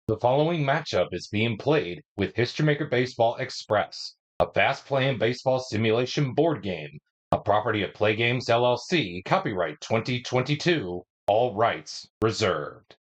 The following matchup is being played with History Maker Baseball Express, a fast-playing baseball simulation board game, a property of Play Games LLC, copyright 2022, all rights reserved.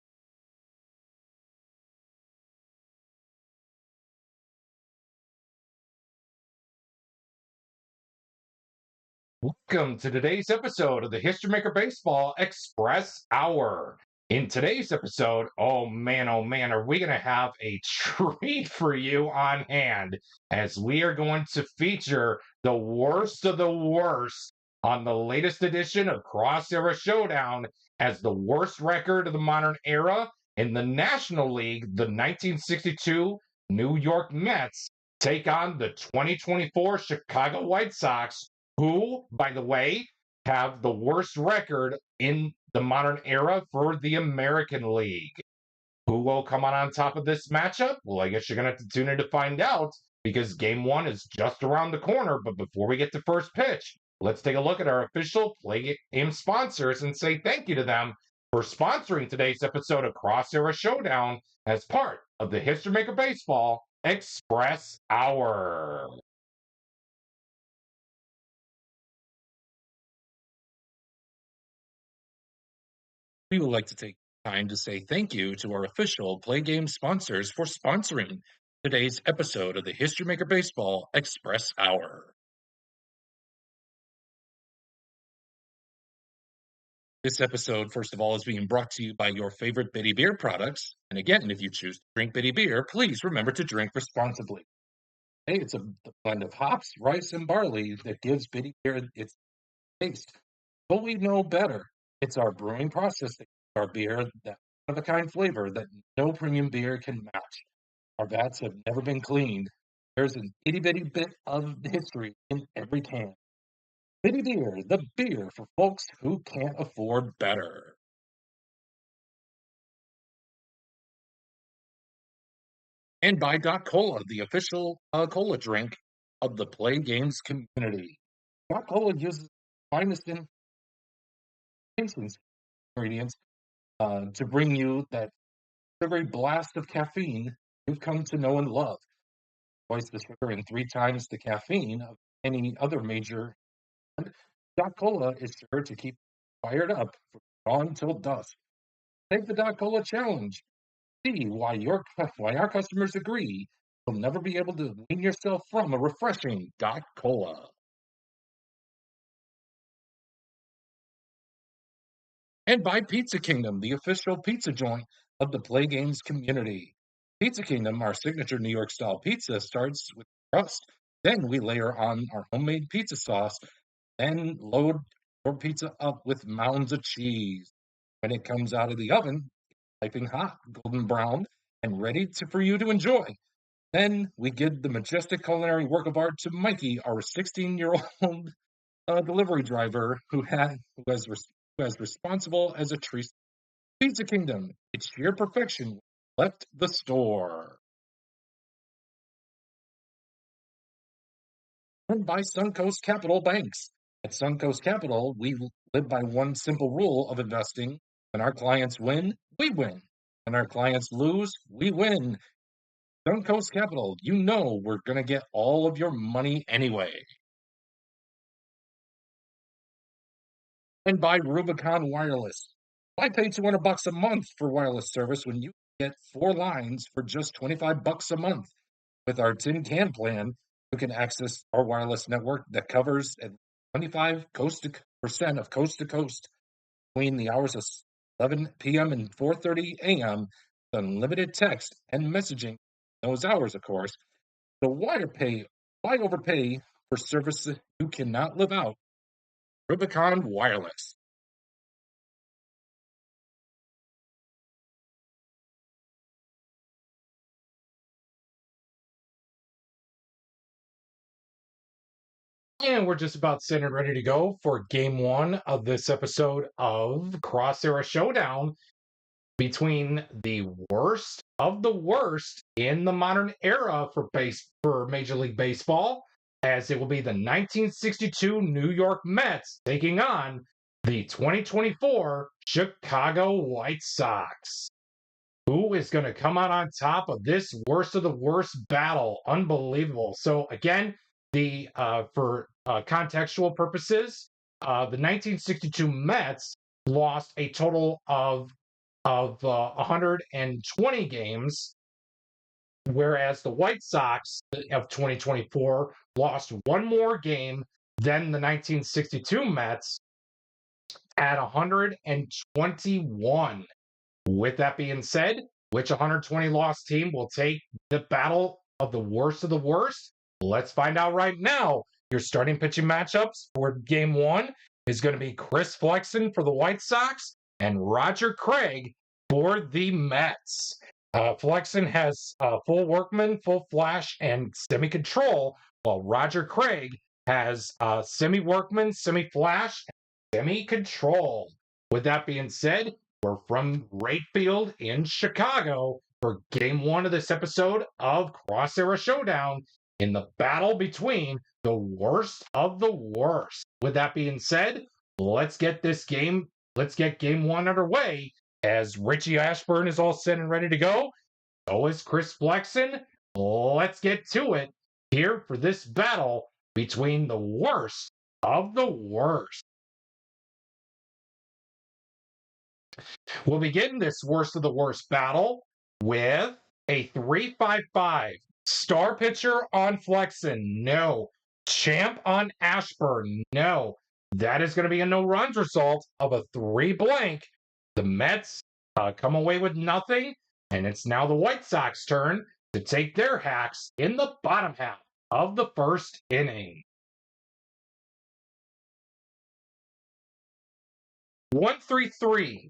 Welcome to today's episode of the History Maker Baseball Express Hour. In today's episode, oh man, are we going to have a treat for you on hand as we are going to feature the worst of the worst on the latest edition of Cross Era Showdown as the worst record of the modern era in the National League. The 1962 New York Mets take on the 2024 Chicago White Sox, who, by the way, have the worst record in the modern era for the American League. Who will come on top of this matchup? Well, I guess you're going to have to tune in to find out because game one is just around the corner. But before we get to first pitch, let's take a look at our official Play Game sponsors and say thank you to them for sponsoring today's episode of Cross Era Showdown as part of the History Maker Baseball Express Hour. We would like to take time to say thank you to our official Play Game sponsors for sponsoring today's episode of the History Maker Baseball Express Hour. This episode, first of all, is being brought to you by your favorite Bitty Beer products. And again, if you choose to drink Bitty Beer, please remember to drink responsibly. Hey, it's a blend of hops, rice, and barley that gives Bitty Beer its taste. But we know better. It's our brewing process that gives our beer that one-of-a-kind flavor that no premium beer can match. Our vats have never been cleaned. There's an itty-bitty bit of history in every can. Bitty Beer, the beer for folks who can't afford better. And by Doc Cola, the official cola drink of the Play Games community. Doc Cola uses finest ingredients to bring you that sugary blast of caffeine you've come to know and love. Twice the sugar and 3 times the caffeine of any other major. Doc Cola is sure to keep fired up from dawn till dusk. Take the Doc Cola challenge. See why our customers agree you'll never be able to wean yourself from a refreshing Doc Cola. And by Pizza Kingdom, the official pizza joint of the Play Games community. Pizza Kingdom, our signature New York style pizza, starts with crust. Then we layer on our homemade pizza sauce and load your pizza up with mounds of cheese. When it comes out of the oven, piping hot, golden brown, and ready for you to enjoy. Then we give the majestic culinary work of art to Mikey, our 16-year-old delivery driver who as responsible as a tree. Pizza Kingdom, it's sheer perfection. Left the store. And by Suncoast Capital Banks. At Suncoast Capital, we live by one simple rule of investing. When our clients win, we win. When our clients lose, we win. Suncoast Capital, you know we're going to get all of your money anyway. And by Rubicon Wireless. Why pay $200 a month for wireless service when you get 4 lines for just $25 a month? With our tin can plan, you can access our wireless network that covers at 25% of coast to coast between the hours of 11 p.m. and 4:30 a.m. with unlimited text and messaging those hours, of course. So why overpay for services you cannot live out? Rubicon Wireless. And we're just about set and ready to go for game one of this episode of Cross Era Showdown between the worst of the worst in the modern era for Major League Baseball, as it will be the 1962 New York Mets taking on the 2024 Chicago White Sox. Who is going to come out on top of this worst of the worst battle? Unbelievable. So again, the for contextual purposes, the 1962 Mets lost a total of 120 games, whereas the White Sox of 2024 lost one more game than the 1962 Mets at 121. With that being said, which 120 loss team will take the battle of the worst? Let's find out right now. Your starting pitching matchups for game one is going to be Chris Flexen for the White Sox and Roger Craig for the Mets. Flexen has full workman, full flash, and semi control, while Roger Craig has semi workman, semi flash, semi control. With that being said, we're from Wright Field in Chicago for game one of this episode of Cross Era Showdown in the battle between the worst of the worst. With that being said, let's get game one underway as Richie Ashburn is all set and ready to go. So is Chris Flexen. Let's get to it here for this battle between the worst of the worst. We'll begin this worst of the worst battle with a 3.55. Star pitcher on Flexen, no. Champ on Ashburn, no. That is going to be a no runs result of a 3 blank. The Mets come away with nothing, and it's now the White Sox turn to take their hacks in the bottom half of the first inning. 1-3-3.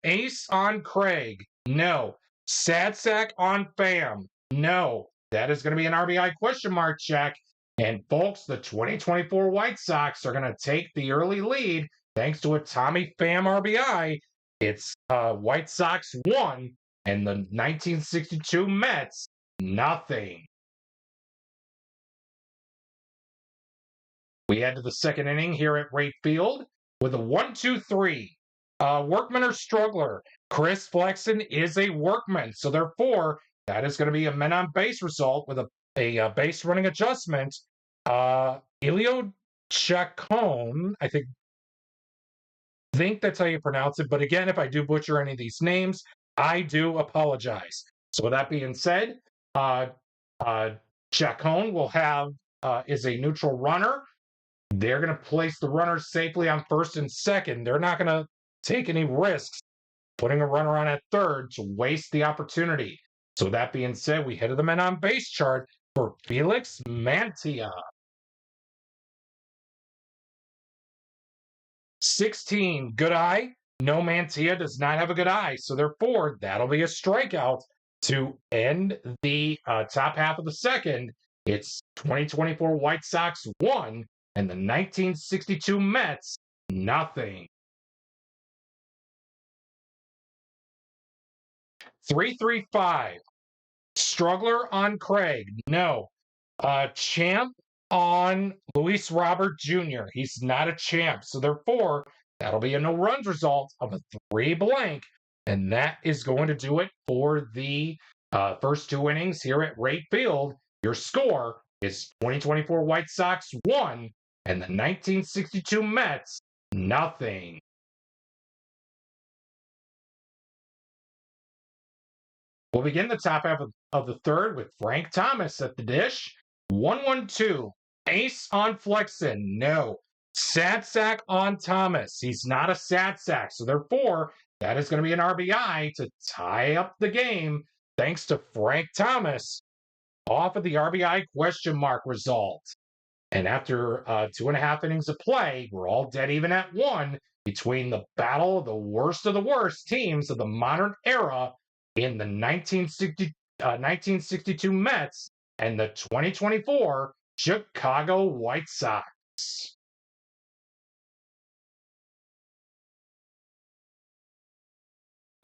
Ace on Craig, no. Sad sack on Pham, no. That is going to be an RBI question mark check. And folks, the 2024 White Sox are going to take the early lead thanks to a Tommy Pham RBI. It's White Sox 1 and the 1962 Mets nothing. We head to the second inning here at Wright Field with a 1-2-3. Workman or struggler. Chris Flexen is a workman, so therefore that is going to be a men on base result with a base running adjustment. Ilio Chacon, I think that's how you pronounce it. But again, if I do butcher any of these names, I do apologize. So with that being said, Chacon will have is a neutral runner. They're going to place the runners safely on first and second. They're not going to take any risks putting a runner on at third to waste the opportunity. So that being said, we head to the men on base chart for Felix Mantilla. 16, good eye. No, Mantilla does not have a good eye. So therefore, that'll be a strikeout to end the top half of the second. It's 2024 White Sox 1 and the 1962 Mets nothing. 3-3-5. Struggler on Craig, no. Champ on Luis Robert Jr. He's not a champ, so therefore that'll be a no runs result of a 3 blank, and that is going to do it for the first 2 innings here at Wright Field. Your score is 2024 White Sox 1 and the 1962 Mets nothing. We'll begin the top half of the third with Frank Thomas at the dish. 1-1-2. Ace on Flexen, no. Sad sack on Thomas. He's not a sad sack, so therefore that is going to be an RBI to tie up the game thanks to Frank Thomas off of the RBI question mark result. And after 2.5 innings of play, we're all dead even at 1 between the battle of the worst teams of the modern era in the 1962 Mets and the 2024 Chicago White Sox.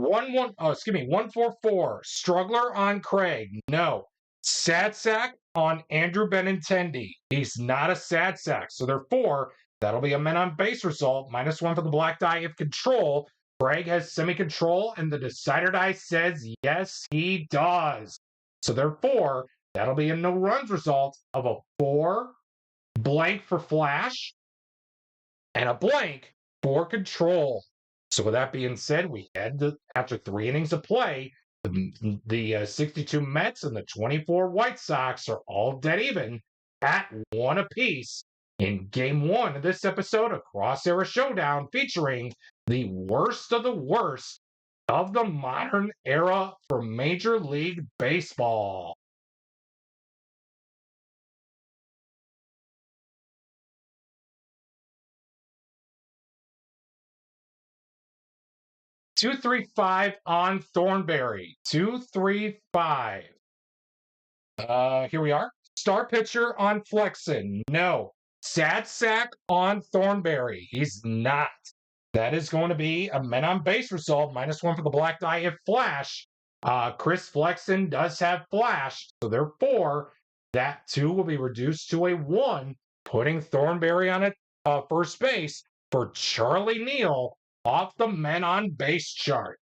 1-4-4. Struggler on Craig, no. Sad sack on Andrew Benintendi. He's not a sad sack, so therefore that'll be a men on base result. -1 for the black die of control. Craig has semi-control, and the decider die says yes, he does. So therefore, that'll be a no-runs result of a 4 blank for Flash and a blank for Control. So with that being said, we head to, after 3 innings of play, the 62 Mets and the 24 White Sox are all dead even at 1 apiece in Game 1 of this episode of Cross Era Showdown, featuring the worst of the worst of the modern era for Major League Baseball. Two, 3, 5 on Thornberry. 2-3-5. Here we are. Star pitcher on Flexen. No. Sad sack on Thornberry. He's not. That is going to be a men on base result. -1 for the black die if Flash. Chris Flexen does have Flash. So therefore, that 2 will be reduced to a 1, putting Thornberry on first base for Charlie Neal off the men on base chart.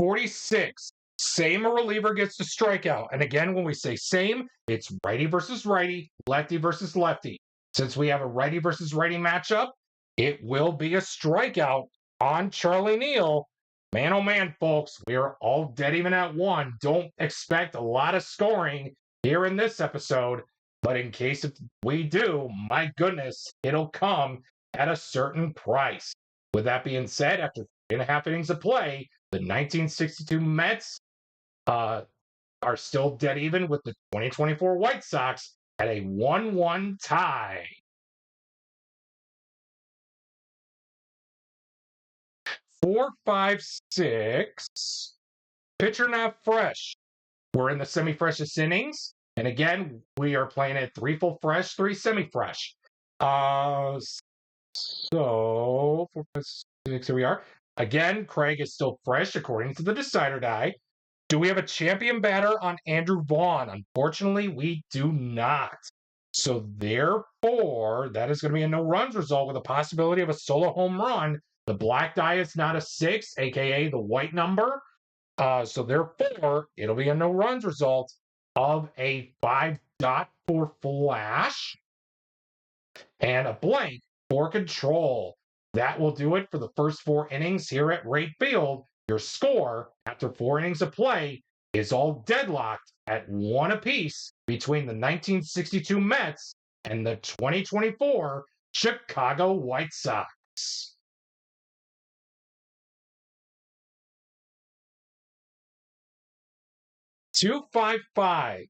46. Same reliever gets the strikeout. And again, when we say same, it's righty versus righty, lefty versus lefty. Since we have a righty versus righty matchup, it will be a strikeout on Charlie Neal. Man, oh man, folks, we are all dead even at 1. Don't expect a lot of scoring here in this episode. But in case if we do, my goodness, it'll come at a certain price. With that being said, after 3.5 innings of play, the 1962 Mets are still dead even with the 2024 White Sox at a 1-1 tie. 4, 5, 6. Pitcher not fresh. We're in the semi-freshest innings. And again, we are playing at 3 full fresh, 3 semi-fresh. So 4, 5, 6, here we are. Again, Craig is still fresh according to the decider die. Do we have a champion batter on Andrew Vaughn? Unfortunately, we do not. So therefore, that is going to be a no-runs result with a possibility of a solo home run. The black die is not a 6, aka the white number. So therefore, it'll be a no-runs result of a 5 dot for Flash and a blank for Control. That will do it for the first 4 innings here at Wright Field. Your score after 4 innings of play is all deadlocked at 1 apiece between the 1962 Mets and the 2024 Chicago White Sox. Two, 5, 5.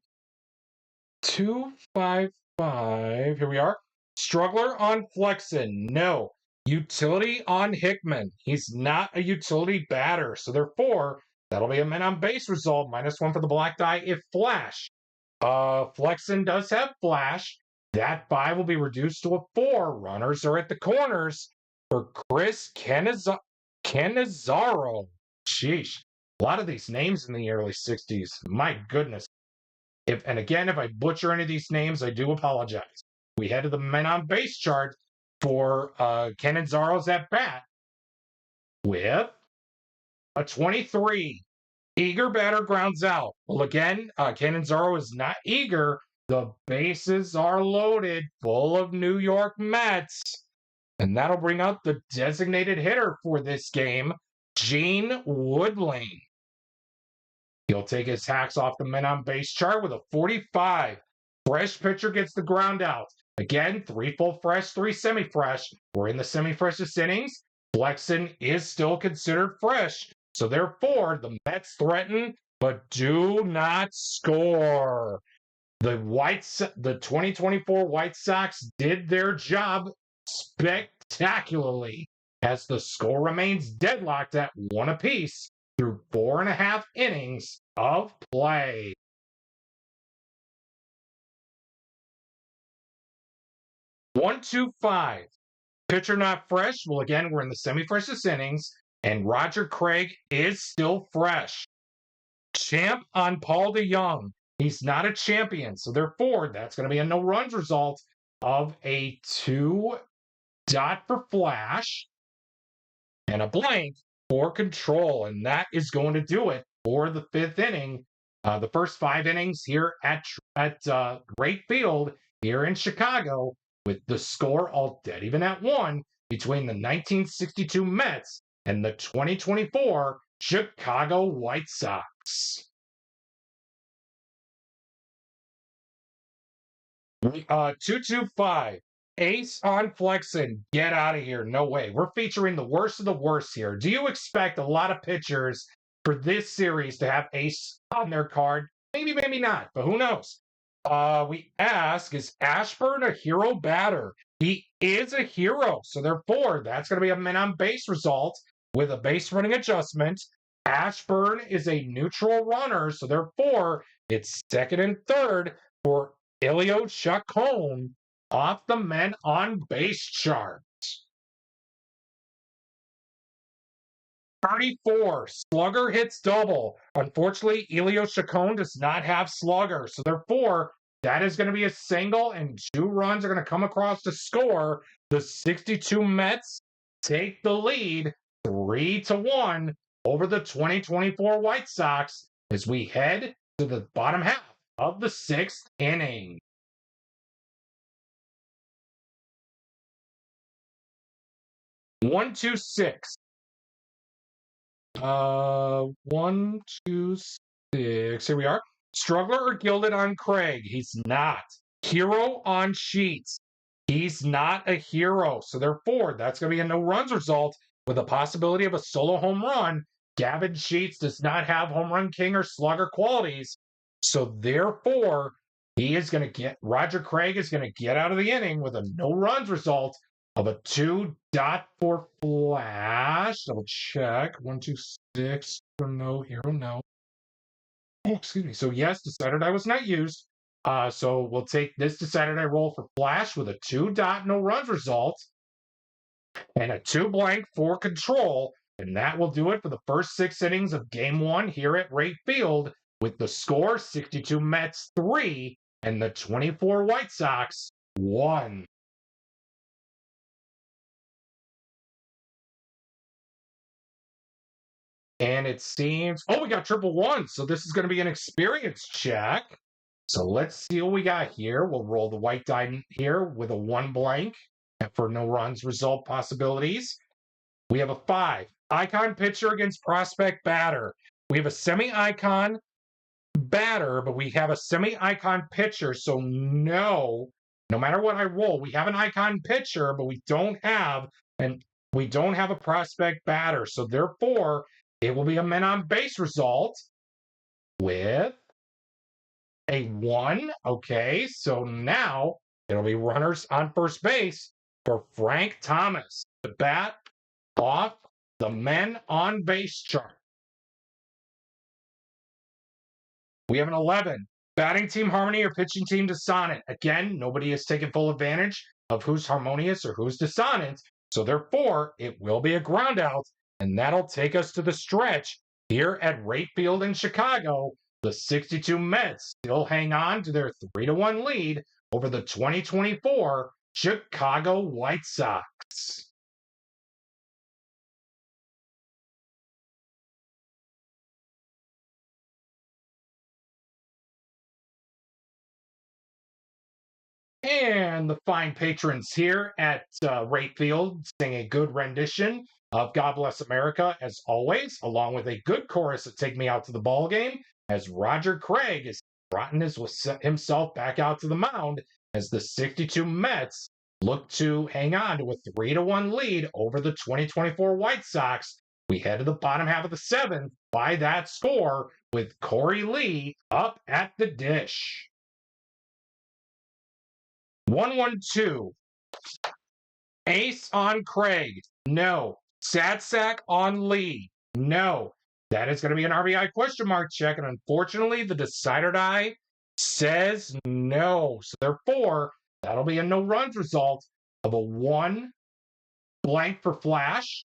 2, 5, 5. Here we are. Struggler on Flexen. No. Utility on Hickman. He's not a utility batter. So therefore, that'll be a men on base result. -1 for the black die if Flash. Flexen does have Flash. That 5 will be reduced to a 4. Runners are at the corners for Chris Cannizzaro. Sheesh. A lot of these names in the early 60s. My goodness. If I butcher any of these names, I do apologize. We head to the men on base chart for Cannizaro's at bat with a 23. Eager batter grounds out. Well, again, Cannizzaro is not eager. The bases are loaded, full of New York Mets. And that'll bring out the designated hitter for this game, Gene Woodling. He'll take his hacks off the men on base chart with a 45. Fresh pitcher gets the ground out. Again, 3 full fresh, 3 semi-fresh. We're in the semi-freshest innings. Flexen is still considered fresh. So therefore, the Mets threaten, but do not score. The 2024 White Sox did their job spectacularly as the score remains deadlocked at 1 apiece through 4.5 innings of play. 1, 2, 5. Pitcher not fresh. Well, again, we're in the semi-freshest innings, and Roger Craig is still fresh. Champ on Paul DeYoung. He's not a champion, so therefore, that's going to be a no-runs result of a 2 dot for flash, and a blank for control. And that is going to do it for the fifth inning. The first 5 innings here at Wright Field here in Chicago, with the score all dead even at 1 between the 1962 Mets and the 2024 Chicago White Sox. 225. Ace on Flexen. Get out of here. No way. We're featuring the worst of the worst here. Do you expect a lot of pitchers for this series to have ace on their card? Maybe, maybe not, but who knows? We ask, is Ashburn a hero batter? He is a hero. So therefore, that's going to be a men on base result with a base running adjustment. Ashburn is a neutral runner. So therefore, it's second and third for Ilio Chacon off the men on base chart. 34, slugger hits double. Unfortunately, Ilio Chacon does not have slugger. So therefore, that is going to be a single, and 2 runs are going to come across to score. The 62 Mets take the lead 3-1 over the 2024 White Sox as we head to the bottom half of the 6th inning. One, two, six. 1, 2, 6. Here we are. Struggler or gilded on Craig? He's not. Hero on Sheets? He's not a hero. So therefore, that's going to be a no runs result with a possibility of a solo home run. Gavin Sheets does not have home run king or slugger qualities. So therefore, he is going to get, Roger Craig is going to get out of the inning with a no runs result of a 2 dot for flash. Double check. 1, 2, 6. No hero, no. Oh, excuse me. So yes, decider die was not used. So we'll take this decider die roll for flash with a 2 dot no runs result and a 2 blank for control. And that will do it for the first 6 innings of game 1 here at Wright Field, with the score 62 Mets 3 and the 24 White Sox 1. And it seems, oh, we got triple one. So this is going to be an experience check. So let's see what we got here. We'll roll the white die here with a 1 blank for no runs result possibilities. We have a 5. Icon pitcher against prospect batter. We have a semi-icon batter, but we have a semi-icon pitcher. So no matter what I roll, we have an icon pitcher, but we don't have a prospect batter. So therefore, it will be a men on base result with a 1. Okay, so now it'll be runners on first base for Frank Thomas. The bat off the men on base chart. We have an 11. Batting team harmony or pitching team dissonant. Again, nobody has taken full advantage of who's harmonious or who's dissonant. So therefore, it will be a ground out. And that'll take us to the stretch here at Wright Field in Chicago. The 62 Mets still hang on to their 3-1 lead over the 2024 Chicago White Sox. And the fine patrons here at Wright Field sing a good rendition of God Bless America, as always, along with a good chorus to take me out to the ball game, as Roger Craig is trotting himself back out to the mound as the 62 Mets look to hang on to a 3-1 lead over the 2024 White Sox. We head to the bottom half of the 7th by that score with Corey Lee up at the dish. 1-1-2. Ace on Craig. No. Sad sack on Lee. No. That is going to be an RBI question mark check. And unfortunately, the decider die says no. So therefore, that'll be a no runs result of a 1 blank for flash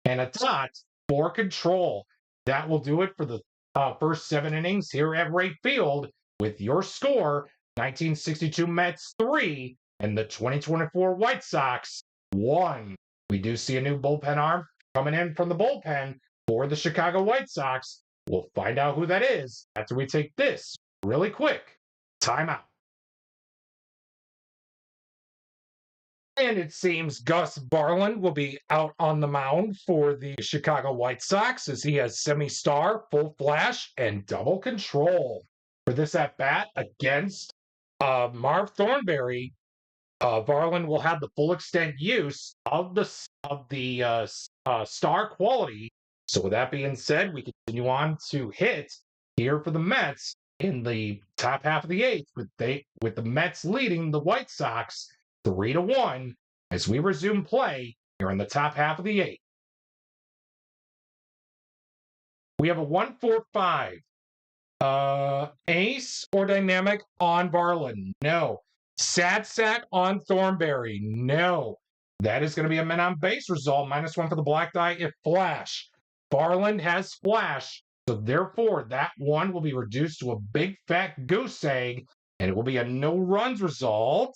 and a dot for control. That will do it for the first 7 innings here at Wright Field with your score 1962 Mets 3 and the 2024 White Sox 1. We do see a new bullpen arm coming in from the bullpen for the Chicago White Sox. We'll find out who that is after we take this really quick timeout. And it seems Gus Barlin will be out on the mound for the Chicago White Sox as he has semi-star, full flash, and double control. For this at-bat against Marv Thornberry, Varlin will have the full extent use of the star quality. So with that being said, we continue on to hit here for the Mets in the top half of the eighth, with the Mets leading the White Sox 3-1 as we resume play here in the top half of the eighth. We have a 1-4-5. Ace or dynamic on Varlin? No. Sad sack on Thornberry? No. That is going to be a men on base result. -1 for the black die if flash. Varlin has flash, so therefore that one will be reduced to a big fat goose egg, and it will be a no runs result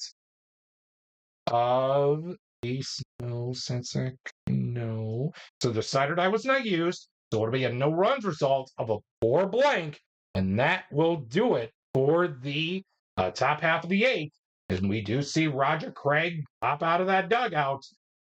of ace, no, sensac, no. So the decider die was not used, so it'll be a no runs result of a 4 blank, and that will do it for the top half of the eighth. And we do see Roger Craig pop out of that dugout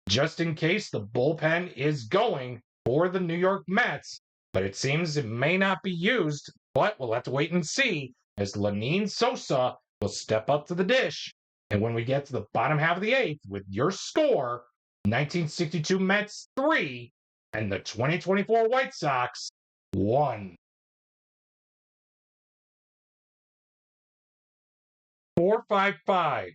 just in case the bullpen is going for the New York Mets. But it seems it may not be used, but we'll have to wait and see as Lenine Sosa will step up to the dish. And when we get to the bottom half of the eighth with your score, 1962 Mets 3 and the 2024 White Sox 1. 4-5-5.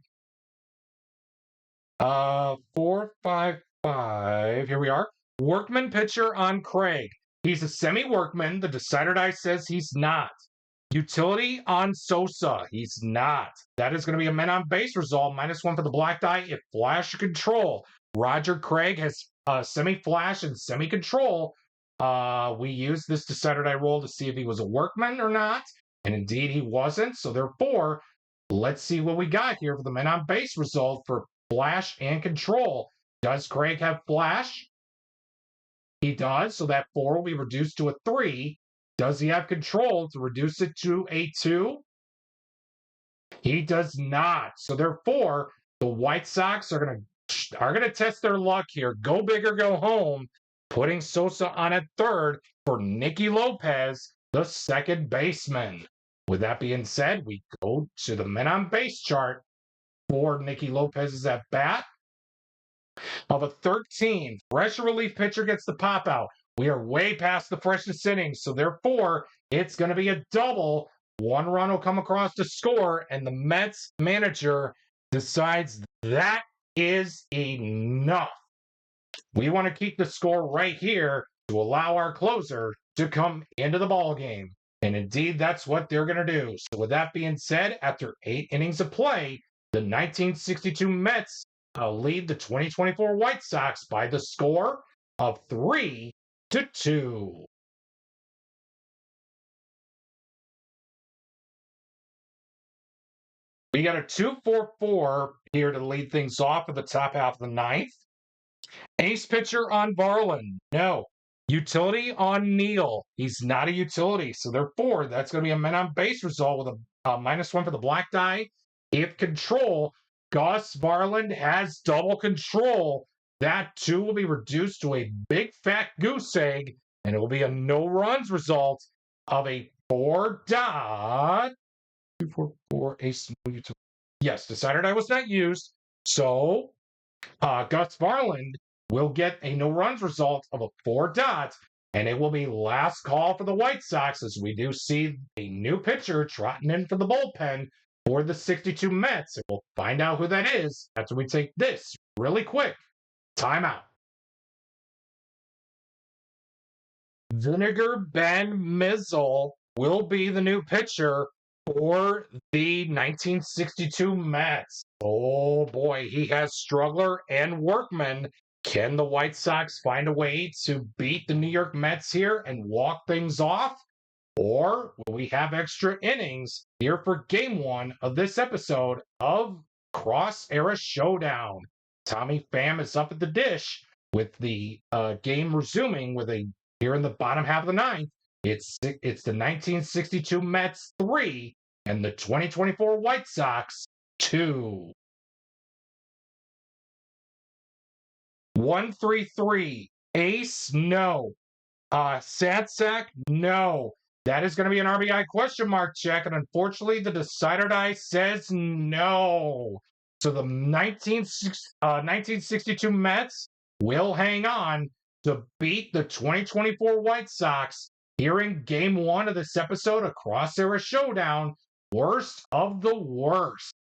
4-5-5. Here we are. Workman pitcher on Craig. He's a semi-workman. The decider die says he's not. Utility on Sosa. He's not. That is going to be a men on base result. -1 for the black die if flash control. Roger Craig has semi-flash and semi-control. We used this decider die roll to see if he was a workman or not. And indeed he wasn't. So therefore, let's see what we got here for the men on base result for flash and control. Does Craig have flash? He does, so that 4 will be reduced to a 3. Does he have control to reduce it to a 2? He does not. So therefore, the White Sox are gonna test their luck here. Go big or go home, putting Sosa on at third for Nicky Lopez, the second baseman. With that being said, we go to the men on base chart for Nicky Lopez's at bat. Of a 13, fresh relief pitcher gets the pop out. We are way past the freshest inning, so therefore it's going to be a double. 1 run will come across to score, and the Mets manager decides that is enough. We want to keep the score right here to allow our closer to come into the ball game. And indeed, that's what they're going to do. So with that being said, after 8 innings of play, the 1962 Mets lead the 2024 White Sox by the score of 3-2. We got a 2-4-4 here to lead things off at the top half of the ninth. Ace pitcher on Varlin. No. Utility on Neal. He's not a utility. So therefore, that's going to be a men on base result with a -1 for the black die. If control, Gus Varland has double control. That too will be reduced to a big fat goose egg, and it will be a no runs result of a 4 dot. 2-4-4 ace. Yes, decider die was not used. So Gus Varland will get a no runs result of a 4 dot, and it will be last call for the White Sox as we do see a new pitcher trotting in for the bullpen for the 62 Mets. And we'll find out who that is after we take this really quick timeout. Vinegar Ben Mizzle will be the new pitcher for the 1962 Mets. Oh boy, he has struggler and workman. Can the White Sox find a way to beat the New York Mets here and walk things off? Or will we have extra innings here for game 1 of this episode of Cross Era Showdown. Tommy Pham is up at the dish with the game resuming with a here in the bottom half of the ninth. It's the 1962 Mets 3 and the 2024 White Sox 2. 133. Ace, no. Satsack, no. That is going to be an RBI question mark check, and unfortunately, the decider die says no. So the 1962 Mets will hang on to beat the 2024 White Sox here in Game 1 of this episode of Cross Era Showdown, worst of the worst.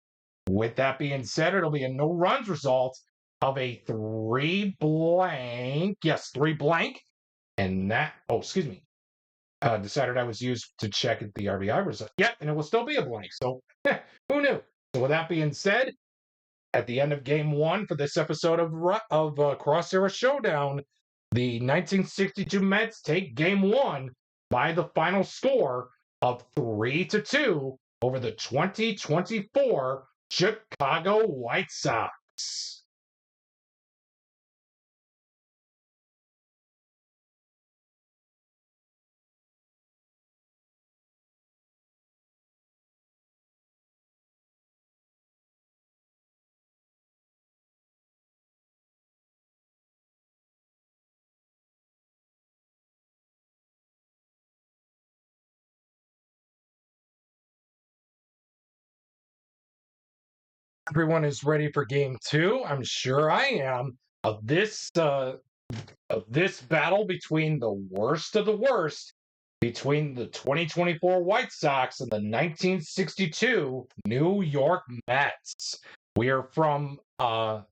With that being said, it'll be a no runs result of a 3 blank. Yes, 3 blank. And that, excuse me. Decided I was used to check the RBI result. Yep, and it will still be a blank. So who knew? So with that being said, at the end of Game 1 for this episode of Cross Era Showdown, the 1962 Mets take Game 1 by the final score of 3-2 over the 2024 Chicago White Sox. Everyone is ready for Game 2. I'm sure I am. Of this battle between the worst of the worst between the 2024 White Sox and the 1962 New York Mets. We are from the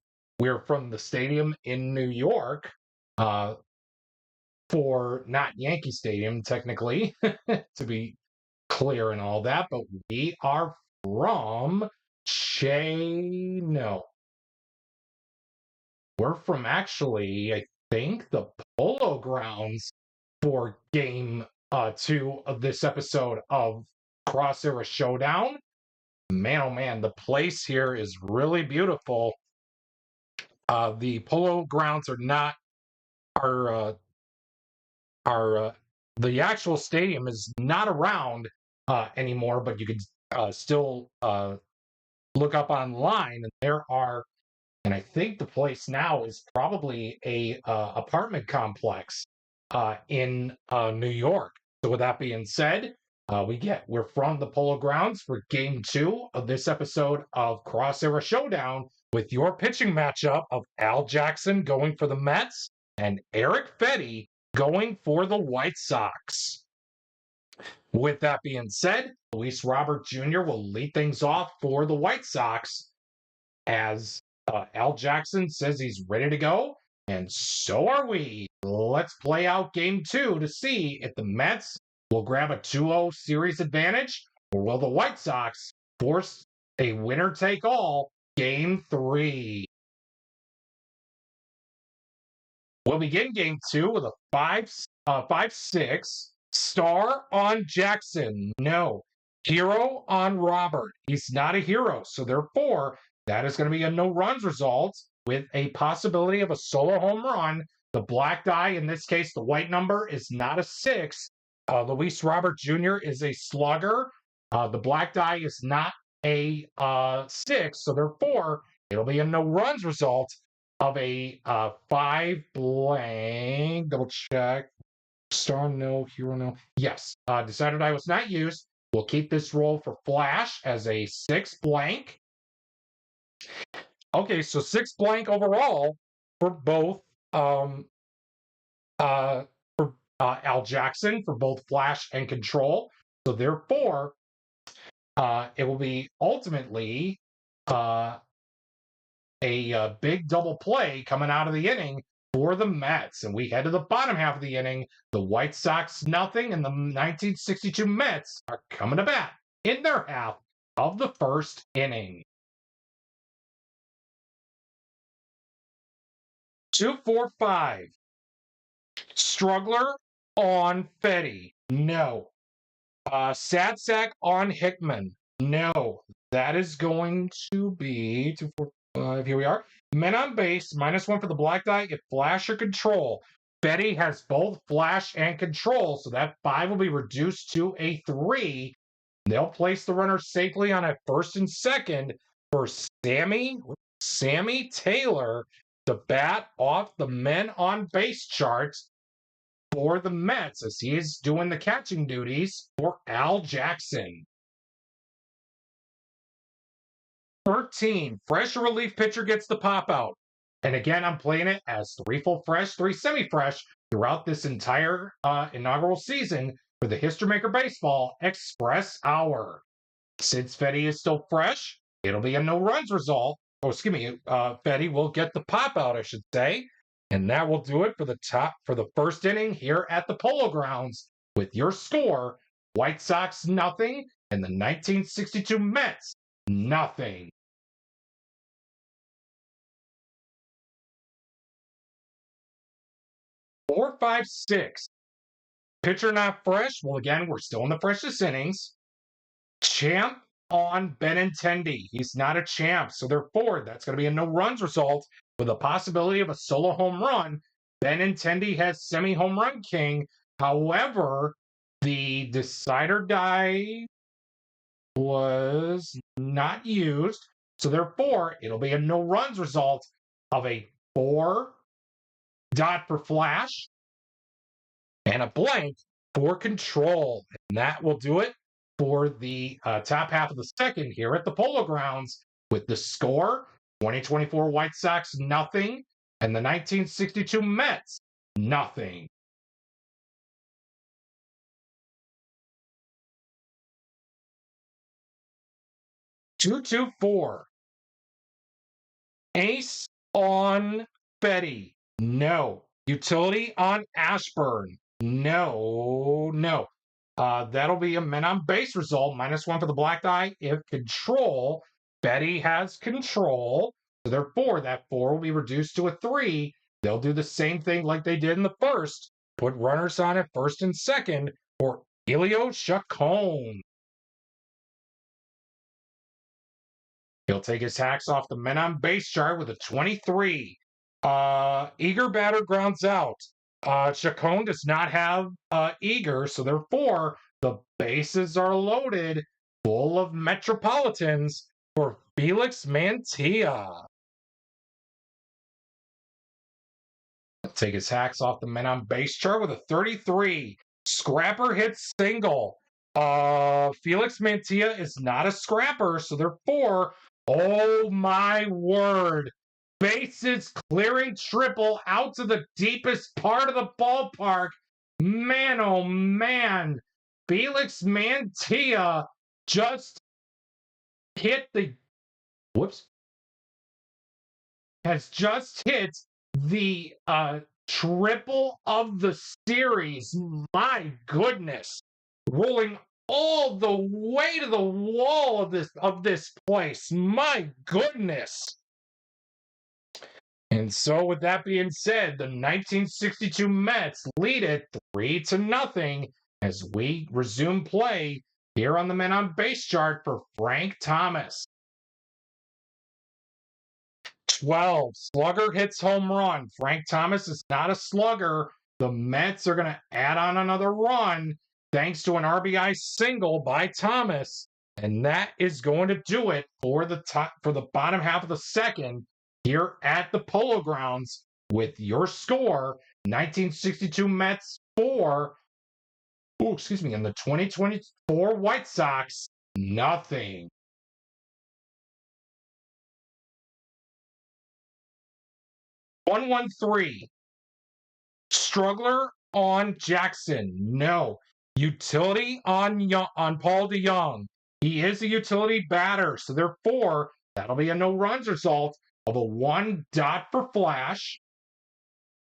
stadium in New York, for not Yankee Stadium technically, to be clear and all that, but we are from no. We're from actually, I think, the Polo Grounds for Game 2 of this episode of Cross Era Showdown. Man, oh man, the place here is really beautiful. The Polo Grounds are not the actual stadium is not around anymore, but you could still look up online, and there are. And I think the place now is probably a apartment complex in New York. So with that being said, we're from the Polo Grounds for Game 2 of this episode of Cross Era Showdown with your pitching matchup of Al Jackson going for the Mets and Eric Fetty going for the White Sox. With that being said, Luis Robert Jr. will lead things off for the White Sox as Al Jackson says he's ready to go, and so are we. Let's play out Game 2 to see if the Mets will grab a 2-0 series advantage, or will the White Sox force a winner-take-all Game 3. We'll begin Game 2 with a 5-6. Star on Jackson. No. Hero on Robert. He's not a hero, so therefore, that is going to be a no runs result with a possibility of a solo home run. The black die, in this case, the white number, is not a 6. Luis Robert Jr. is a slugger. The black die is not a 6, so therefore, it'll be a no runs result of a 5 blank. Double check. Star no, hero no. Yes, decided I was not used. We'll keep this roll for Flash as a 6 blank. Okay, so 6 blank overall for both Al Jackson, for both Flash and Control. So therefore, it will be ultimately a big double play coming out of the inning for the Mets. And we head to the bottom half of the inning. The White Sox nothing, and the 1962 Mets are coming to bat in their half of the first inning. 2-4-5. Struggler on Fetty. No. Sad sack on Hickman. No. that is going to be 2, 4, 5. Here we are. Men on base, -1 for the black die if flash or control. Betty has both flash and control, so that 5 will be reduced to a 3. They'll place the runner safely on at first and second for Sammy Taylor to bat off the men on base charts for the Mets as he is doing the catching duties for Al Jackson. 13, fresh relief pitcher gets the pop out. And again, I'm playing it as 3 full fresh, 3 semi-fresh throughout this entire inaugural season for the History Maker Baseball Express Hour. Since Fetty is still fresh, it'll be a no runs result. Oh, excuse me, Fetty will get the pop out, I should say. And that will do it for the first inning here at the Polo Grounds with your score, White Sox nothing and the 1962 Mets nothing. 4, 5, 6. Pitcher not fresh. Well, again, we're still in the freshest innings. Champ on Benintendi. He's not a champ, so therefore that's going to be a no runs result with a possibility of a solo home run. Benintendi has semi home run king. However, the decider die was not used, so therefore it'll be a no runs result of a 4 dot for flash and a blank for control. And that will do it for the top half of the second here at the Polo Grounds with the score 2024 White Sox nothing and the 1962 Mets nothing. Two, 2, 4. Ace on Betty. No. Utility on Ashburn. No. That'll be a men on base result, -1 for the black die if control. Betty has control. So therefore, that 4 will be reduced to a 3. They'll do the same thing like they did in the first. Put runners on at first and second for Elio Chacon. He'll take his hacks off the men on base chart with a 23. Eager batter grounds out. Chacon does not have eager, so therefore the bases are loaded, full of Metropolitans for Felix Mantilla. He'll take his hacks off the men on base chart with a 33. Scrapper hits single. Felix Mantilla is not a scrapper, so therefore, oh my word, bases clearing triple out to the deepest part of the ballpark. Man, oh man, Felix Mantilla just hit the has just hit the triple of the series. My goodness, rolling all the way to the wall of this place. My goodness. And so, with that being said, the 1962 Mets lead it 3-0 as we resume play here on the Men on Base chart for Frank Thomas. 12, slugger hits home run. Frank Thomas is not a slugger. The Mets are going to add on another run thanks to an RBI single by Thomas. And that is going to do it for the bottom half of the second here at the Polo Grounds with your score 1962 Mets 4. And the 2024 White Sox nothing. 1-1-3. Struggler on Jackson. No. Utility on Paul DeYoung. He is a utility batter, so therefore that'll be a no runs result of a 1 dot for flash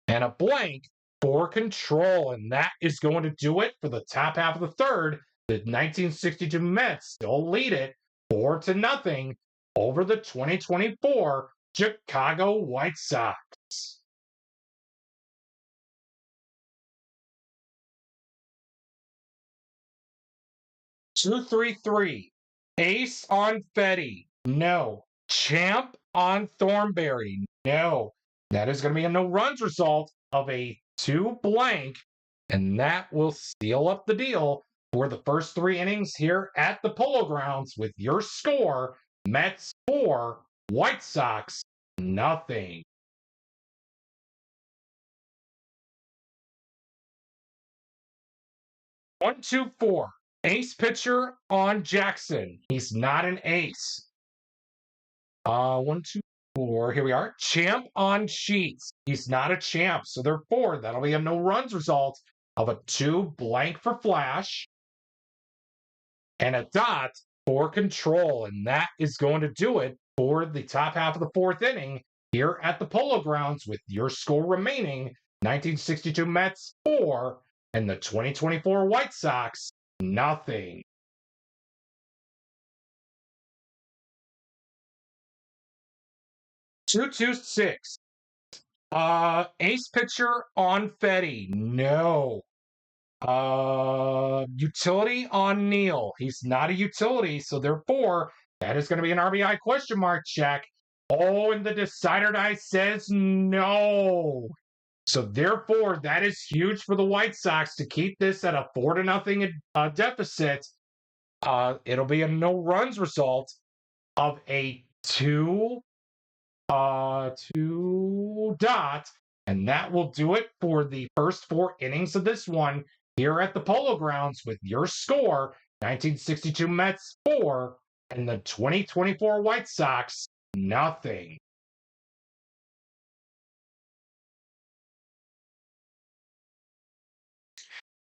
and a blank for control. And that is going to do it for the top half of the third. The 1962 Mets still lead it 4-0 over the 2024 Chicago White Sox. 2-3-3. Ace on Fetty. No. Champ on Thornberry. No. That is going to be a no runs result of a 2 blank, and that will seal up the deal for the first 3 innings here at the Polo Grounds with your score: Mets 4, White Sox nothing. 1-2-4. Ace pitcher on Jackson. He's not an ace. 1-2-4. Here we are. Champ on Sheets. He's not a champ, so therefore that'll be a no runs result of a 2 blank for Flash and a dot for Control, and that is going to do it for the top half of the 4th inning here at the Polo Grounds with your score remaining: 1962 Mets 4 and the 2024 White Sox nothing. 2-2-6. Ace pitcher on Fetty. No. Utility on Neal. He's not a utility, so therefore that is going to be an RBI question mark check. Oh, and the decider die says no. So therefore, that is huge for the White Sox to keep this at a 4-0 deficit. It'll be a no runs result of a 2 dot, and that will do it for the first 4 innings of this one here at the Polo Grounds with your score: 1962 Mets 4 and the 2024 White Sox nothing.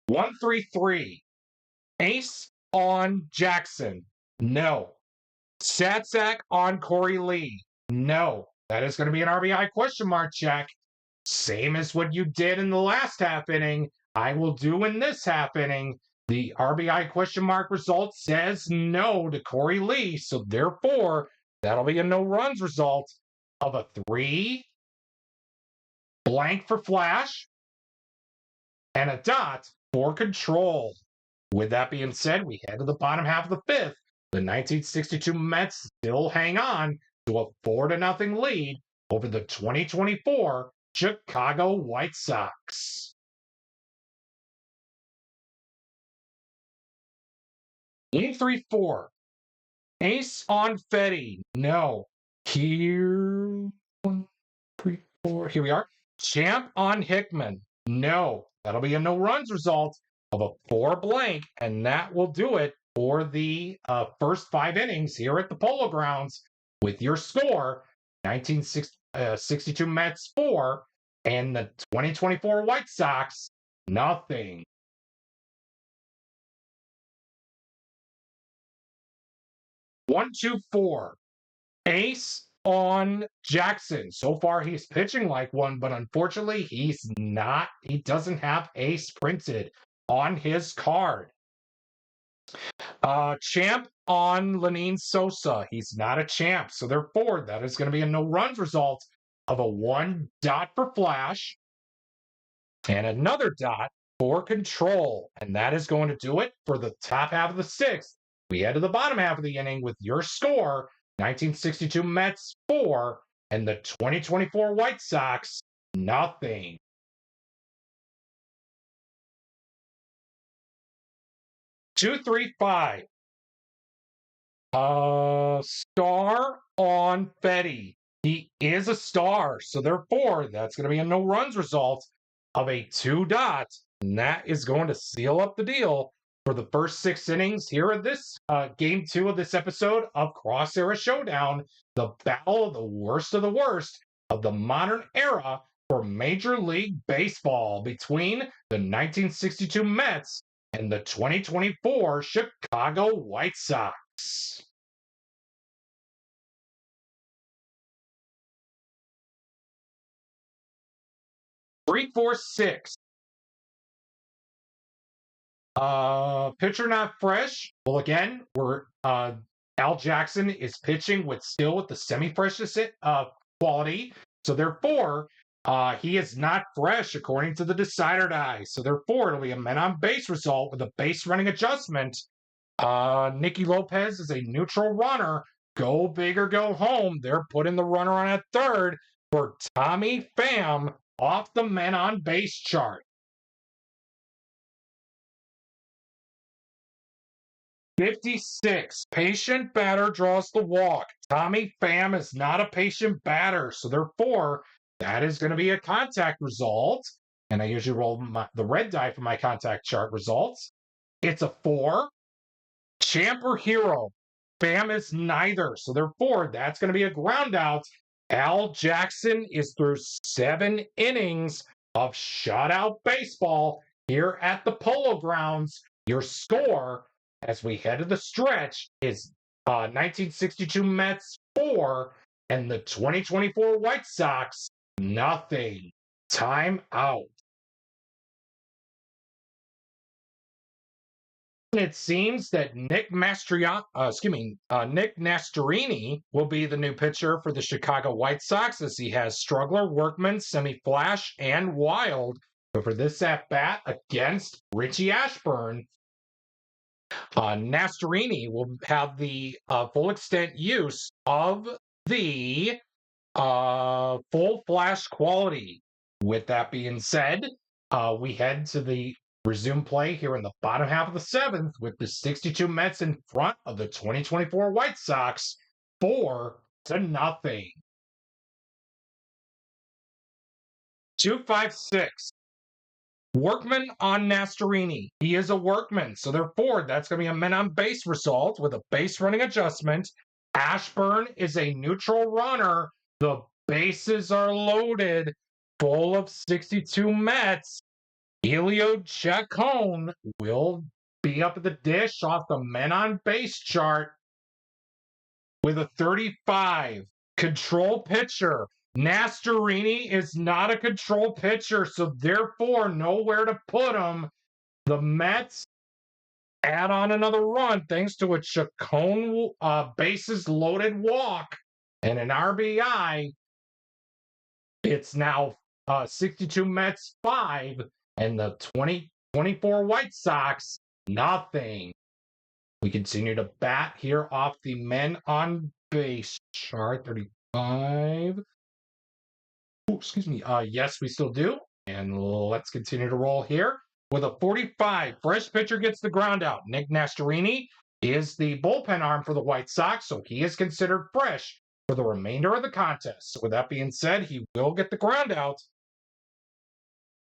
One, 3-3. Ace on Jackson. No. Satsack on Corey Lee. No. That is going to be an RBI question mark check. Same as what you did in the last half inning, I will do in this half inning. The RBI question mark result says no to Corey Lee, so therefore that'll be a no runs result of a 3 blank for Flash and a dot for Control. With that being said, we head to the bottom half of the 5th. The 1962 Mets still hang on to a 4-0 lead over the 2024 Chicago White Sox. 1-3-4. Ace on Fetty. No. Here, 1-3-4. Here we are. Champ on Hickman. No. That'll be a no runs result of a 4 blank, and that will do it for the first 5 innings here at the Polo Grounds with your score: 1962 Mets 4 and the 2024 White Sox nothing. 1-2-4. Ace on Jackson. So far, he's pitching like one, but unfortunately, he's not. He doesn't have ace printed on his card. Champ on Lenine Sosa. He's not a champ, so therefore, that is going to be a no runs result of a 1 dot for Flash and another dot for Control. And that is going to do it for the top half of the 6th. We head to the bottom half of the inning with your score: 1962 Mets 4 and the 2024 White Sox nothing. 2-3-5. Star on Fetty. He is a star, so therefore that's going to be a no runs result of a 2 dot, and that is going to seal up the deal for the first 6 innings here at this game 2 of this episode of Cross Era Showdown, the battle of the worst of the modern era for Major League Baseball between the 1962 Mets and the 2024 Chicago White Sox. Three, 4, 6. Pitcher not fresh. Well, again, we're Al Jackson is pitching with the semi-freshness quality. So therefore, he is not fresh according to the decider die. So therefore, it'll be a men on base result with a base running adjustment Nicky Lopez is a neutral runner. Go big or go home. They're putting the runner on at third for Tommy Pham off the men on base chart. 56, patient batter draws the walk. Tommy Pham is not a patient batter, so therefore that is going to be a contact result. And I usually roll the red die for my contact chart results. It's a 4. Champ or hero? Pham is neither, so therefore that's going to be a ground out. Al Jackson is through 7 innings of shutout baseball here at the Polo Grounds. Your score as we head to the stretch is 1962 Mets 4 and the 2024 White Sox nothing. Time out. It seems that Nick Nastorini will be the new pitcher for the Chicago White Sox as he has Struggler, Workman, Semi-Flash, and Wild. But for this at-bat against Richie Ashburn, Nastorini will have the full extent use of the full flash quality. With that being said, we head to the resume play here in the bottom half of the 7th with the 62 Mets in front of the 2024 White Sox 4-0. 256. Workman on Nastorini. He is a workman, so therefore that's going to be a men on base result with a base running adjustment. Ashburn is a neutral runner. The bases are loaded, full of 62 Mets. Elio Chacon will be up at the dish off the men on base chart with a 35. Control pitcher. Nastorini is not a control pitcher, so therefore nowhere to put him. The Mets add on another run thanks to a Chacon bases loaded walk and an RBI. It's now 62 Mets 5 and the 2024 White Sox nothing. We continue to bat here off the men on base chart 35. Oh, excuse me. Yes, we still do. And let's continue to roll here. With a 45, fresh pitcher gets the ground out. Nick Nastorini is the bullpen arm for the White Sox, so he is considered fresh for the remainder of the contest. So with that being said, he will get the ground out.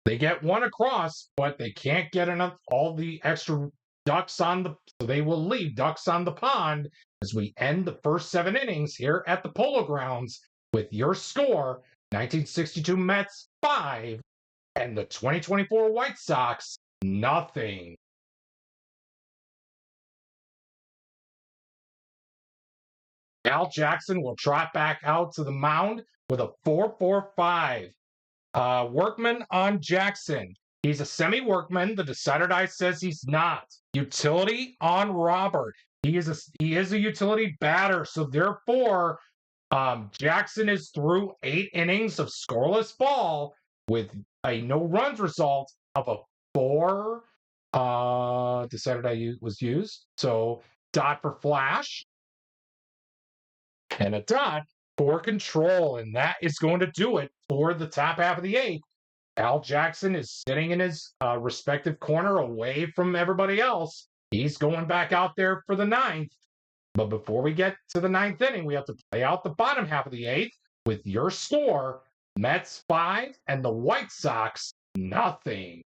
They get one across, but they can't get enough, all the extra ducks on the, so they will leave ducks on the pond as we end the first 7 innings here at the Polo Grounds with your score, 1962 Mets 5 and the 2024 White Sox nothing. Al Jackson will trot back out to the mound with a 4.45. Workman on Jackson. He's a semi-workman. The decider die says he's not. Utility on Robert. He is a utility batter. So therefore, Jackson is through 8 innings of scoreless ball with a no runs result of a 4. Decider die was used. So dot for flash and a dot for control, and that is going to do it for the top half of the 8th. Al Jackson is sitting in his respective corner away from everybody else. He's going back out there for the 9th. But before we get to the 9th inning, we have to play out the bottom half of the 8th with your score, Mets 5 and the White Sox nothing.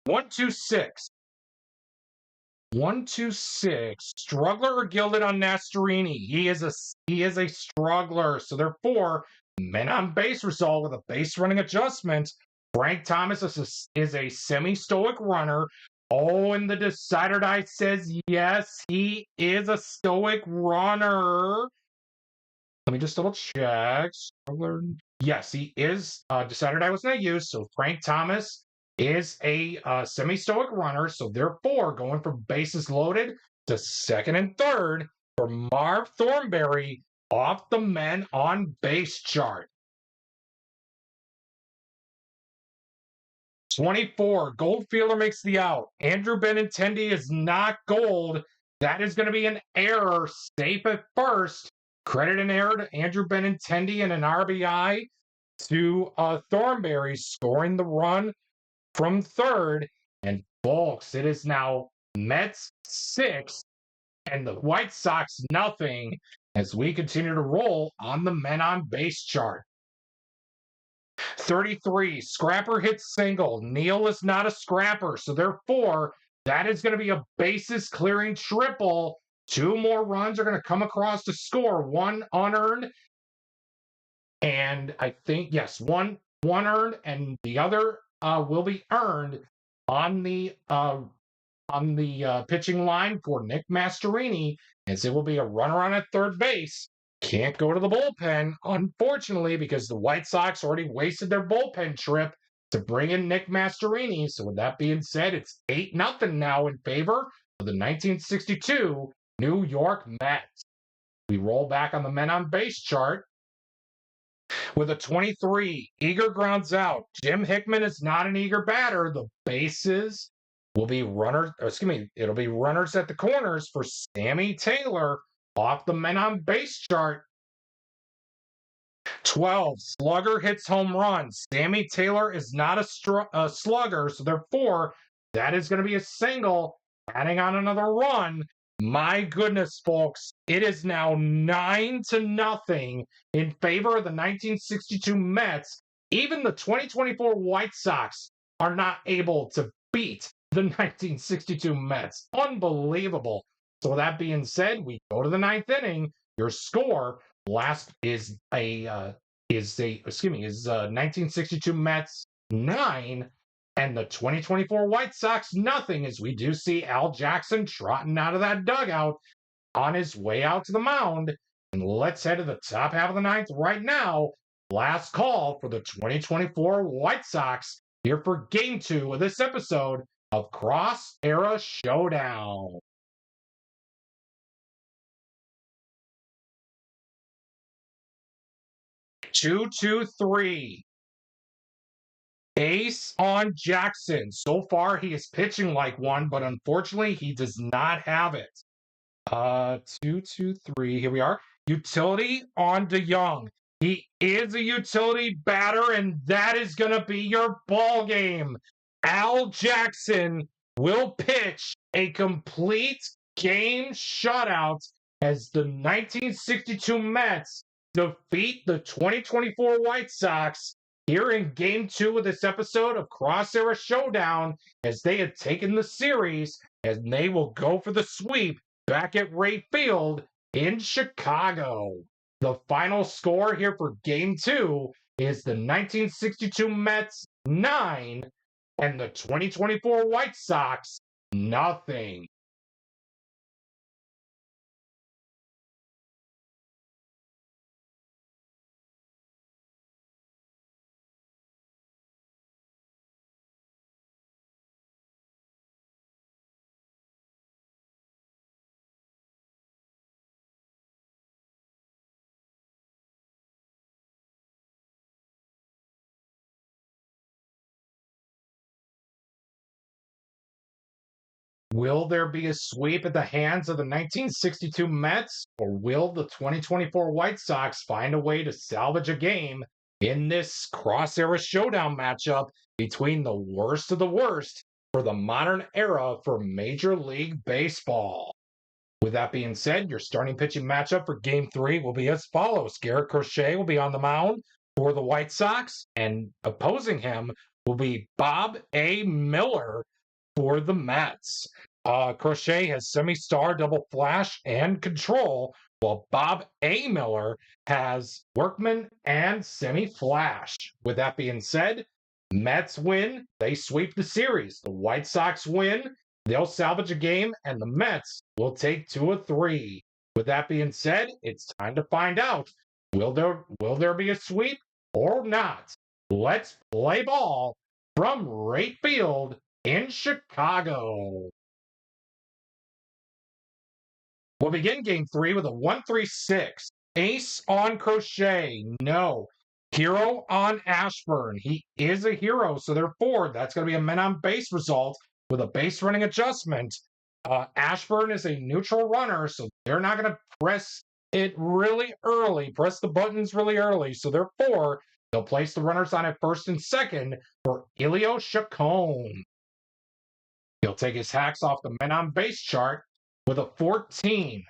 126. 126. Struggler or gilded on Nastorini. He is a struggler. So therefore, men on base result with a base running adjustment. Frank Thomas is a semi-stoic runner. Oh, and the decider die says yes, he is a stoic runner. Let me just double check. Struggler. Yes, he is. Decider die was not used. So Frank Thomas is a semi-stoic runner, so therefore going from bases loaded to second and third for Marv Thornberry off the men on base chart. 24, Goldfielder makes the out. Andrew Benintendi is not gold. That is going to be an error. Safe at first. Credit an error to Andrew Benintendi and an RBI to Thornberry scoring the run from third. And folks, it is now Mets 6 and the White Sox nothing as we continue to roll on the men on base chart. 33, Scrapper hits single. Neal is not a scrapper, so therefore, that is going to be a bases clearing triple. Two more runs are going to come across to score. One unearned, and I think, yes, one earned, and the other will be earned on the pitching line for Nick Masterini, as it will be a runner on at third base. Can't go to the bullpen, unfortunately, because the White Sox already wasted their bullpen trip to bring in Nick Masterini. So with that being said, it's 8-0 now in favor of the 1962 New York Mets. We roll back on the men on base chart. With a 23, Eager grounds out. Jim Hickman is not an eager batter. The bases will be runners, it'll be runners at the corners for Sammy Taylor off the men on base chart. 12, Slugger hits home run. Sammy Taylor is not a slugger, so therefore, that is going to be a single, adding on another run. My goodness, folks, it is now 9-0 in favor of the 1962 Mets. Even the 2024 White Sox are not able to beat the 1962 Mets. Unbelievable. So with that being said, we go to the ninth inning. Your score last is 1962 Mets 9 and the 2024 White Sox nothing, as we do see Al Jackson trotting out of that dugout on his way out to the mound. And let's head to the top half of the ninth right now. Last call for the 2024 White Sox here for Game 2 of this episode of Cross Era Showdown. Two, 3. Ace on Jackson. So far, he is pitching like one, but unfortunately, he does not have it. 2, 3. Here we are. Utility on DeYoung. He is a utility batter, and that is going to be your ball game. Al Jackson will pitch a complete game shutout as the 1962 Mets defeat the 2024 White Sox here in Game 2 of this episode of Cross Era Showdown, as they had taken the series, and they will go for the sweep back at Wright Field in Chicago. The final score here for Game 2 is the 1962 Mets 9 and the 2024 White Sox nothing. Will there be a sweep at the hands of the 1962 Mets, or will the 2024 White Sox find a way to salvage a game in this Cross Era Showdown matchup between the worst of the worst for the modern era for Major League Baseball? With that being said, your starting pitching matchup for Game 3 will be as follows. Garrett Crochet will be on the mound for the White Sox, and opposing him will be Bob A. Miller for the Mets. Crochet has semi-star, double flash, and control, while Bob A. Miller has workman and semi-flash. With that being said, Mets win, they sweep the series. The White Sox win, they'll salvage a game, and the Mets will take 2 of 3. With that being said, it's time to find out, will there be a sweep or not? Let's play ball from Wright Field in Chicago. We'll begin Game 3 with a 1-3-6. Ace on Crochet. No. Hero on Ashburn. He is a hero, so therefore that's going to be a men on base result with a base running adjustment. Ashburn is a neutral runner, so they're not going to press it really early, press the buttons really early. So therefore, they'll place the runners on at first and second for Elio Chacon. He'll take his hacks off the men on base chart with a 14.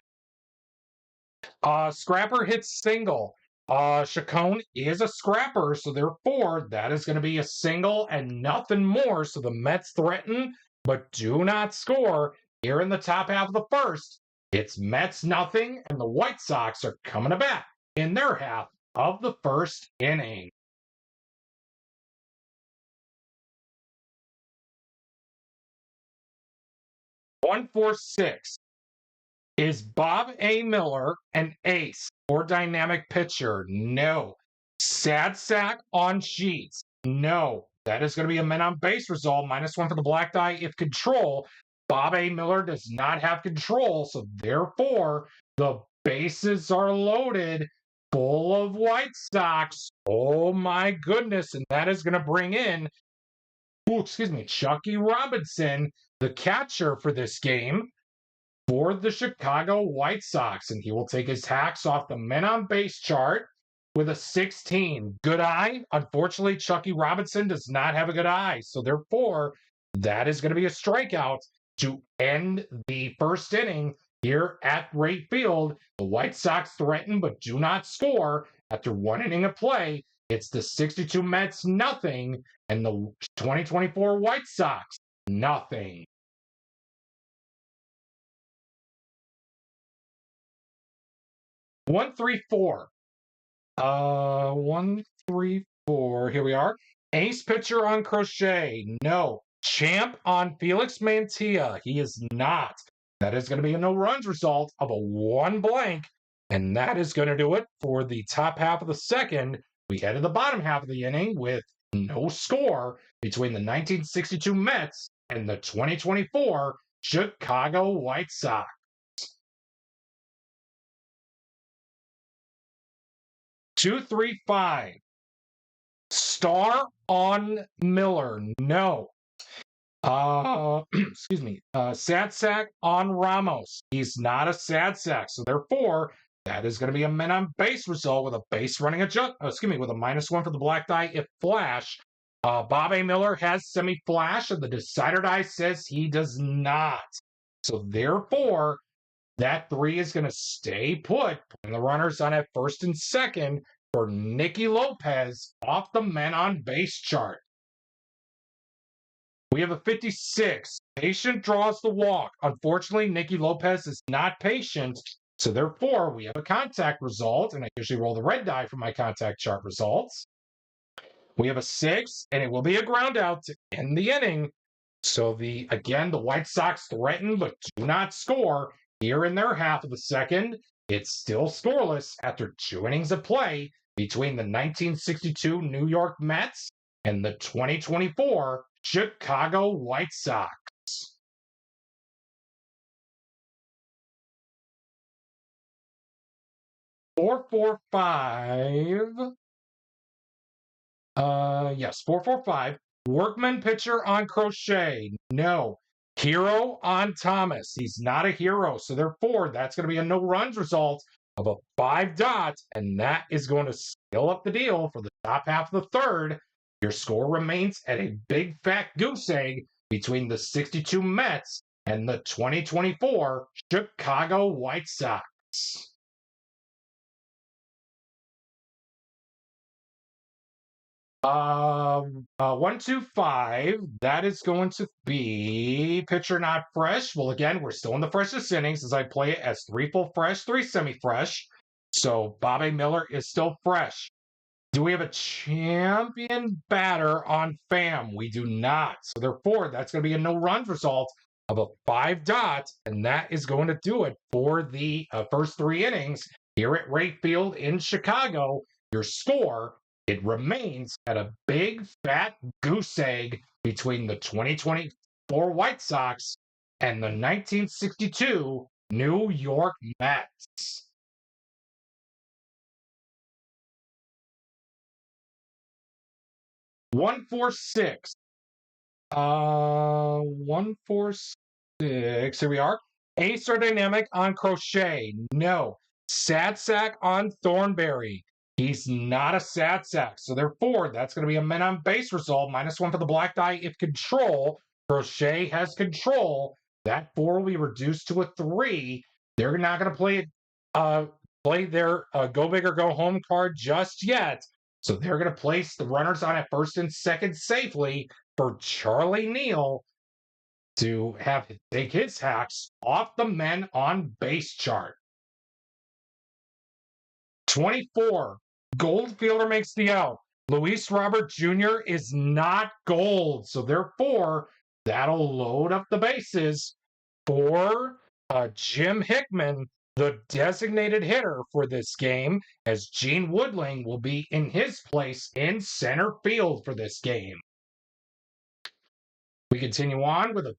Scrapper hits single. Chacon is a scrapper, so therefore that is going to be a single and nothing more. So the Mets threaten but do not score. Here in the top half of the first, it's Mets nothing, and the White Sox are coming to bat in their half of the first inning. One, 4, 6. Is Bob A. Miller an ace or dynamic pitcher? No. Sad sack on sheets? No. That is going to be a men on base result, -1 for the black die if control. Bob A. Miller does not have control, so therefore the bases are loaded full of White Sox. Oh my goodness. And that is going to bring in, Chucky Robinson, the catcher for this game for the Chicago White Sox, and he will take his hacks off the men on base chart with a 16. Good eye. Unfortunately, Chucky Robinson does not have a good eye, so therefore, that is going to be a strikeout to end the first inning here at Wright Field. The White Sox threaten but do not score after 1 inning of play. It's the 62 Mets nothing, and the 2024 White Sox nothing. 1, 3, 4. 1, 3, 4. Here we are. Ace pitcher on Crochet. No. Champ on Felix Mantilla. He is not. That is going to be a no runs result of a 1 blank. And that is going to do it for the top half of the second. We head to the bottom half of the inning with no score between the 1962 Mets and the 2024 Chicago White Sox. 2, 3, 5. Star on Miller. No. Sad sack on Ramos. He's not a sad sack. So therefore, that is going to be a men on base result with a base running with a -1 for the black die if flash. Bob A. Miller has semi-flash, and the decider die says he does not. So therefore, that 3 is going to stay put, putting the runners on at first and second for Nicky Lopez off the men on base chart. We have a 56. Patient draws the walk. Unfortunately, Nicky Lopez is not patient, so therefore we have a contact result, and I usually roll the red die for my contact chart results. We have a 6, and it will be a ground out to end the inning. So the White Sox threaten but do not score. Here in their half of the second, it's still scoreless after 2 innings of play between the 1962 New York Mets and the 2024 Chicago White Sox. 4, 4, 5. Yes, 4, 4, 5. Workman pitcher on Crochet. No. Hero on Thomas. He's not a hero, so therefore that's going to be a no runs result of a 5 dots, and that is going to seal up the deal for the top half of the third. Your score remains at a big fat goose egg between the 62 Mets and the 2024 Chicago White Sox. 1, 2, 5. That is going to be pitcher not fresh. Well, again, we're still in the freshest innings as I play it as 3 full fresh, 3 semi-fresh. So Bob A. Miller is still fresh. Do we have a champion batter on FAM? We do not. So therefore, that's going to be a no runs result of a 5 dots, and that is going to do it for the first 3 innings here at Wright Field in Chicago. Your score, it remains at a big fat goose egg between the 2024 White Sox and the 1962 New York Mets. 146. 146. Here we are. Ace or dynamic on Crochet. No. Sad sack on Thornberry. He's not a sad sack. So therefore, that's going to be a men on base result. -1 for the black die if control. Crochet has control. That 4 will be reduced to a 3. They're not going to play their go big or go home card just yet. So they're going to place the runners on at first and second safely for Charlie Neal to take his hacks off the men on base chart. 24. Gold fielder makes the out. Luis Robert Jr. is not gold, so therefore that'll load up the bases for Jim Hickman, the designated hitter for this game, as Gene Woodling will be in his place in center field for this game. We continue on with a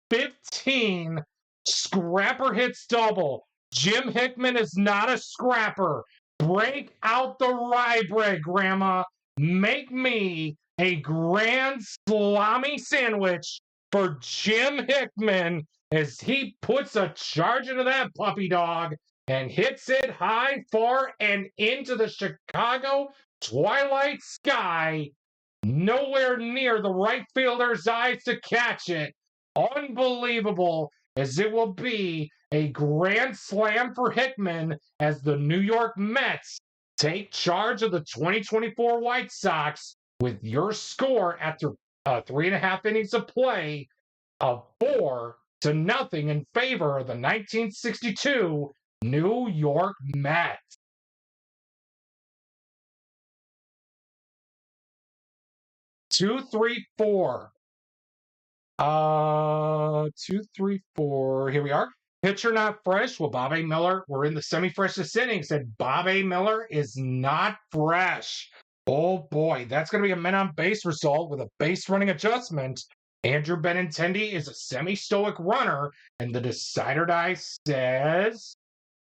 15 scrapper hits double. Jim Hickman is not a scrapper. Break out the rye bread, Grandma. Make me a grand salami sandwich for Jim Hickman as he puts a charge into that puppy dog and hits it high, far, and into the Chicago twilight sky. Nowhere near the right fielder's eyes to catch it. Unbelievable, as it will be a grand slam for Hickman as the New York Mets take charge of the 2024 White Sox with your score after 3.5 innings of play of 4-0 in favor of the 1962 New York Mets. 2, 3, 4. 2, 3, 4. Here we are. Pitcher not fresh. Well, Bob A. Miller, we're in the semi-freshest innings, and Bob A. Miller is not fresh. Oh boy, that's going to be a men on base result with a base running adjustment. Andrew Benintendi is a semi-stoic runner, and the decider die says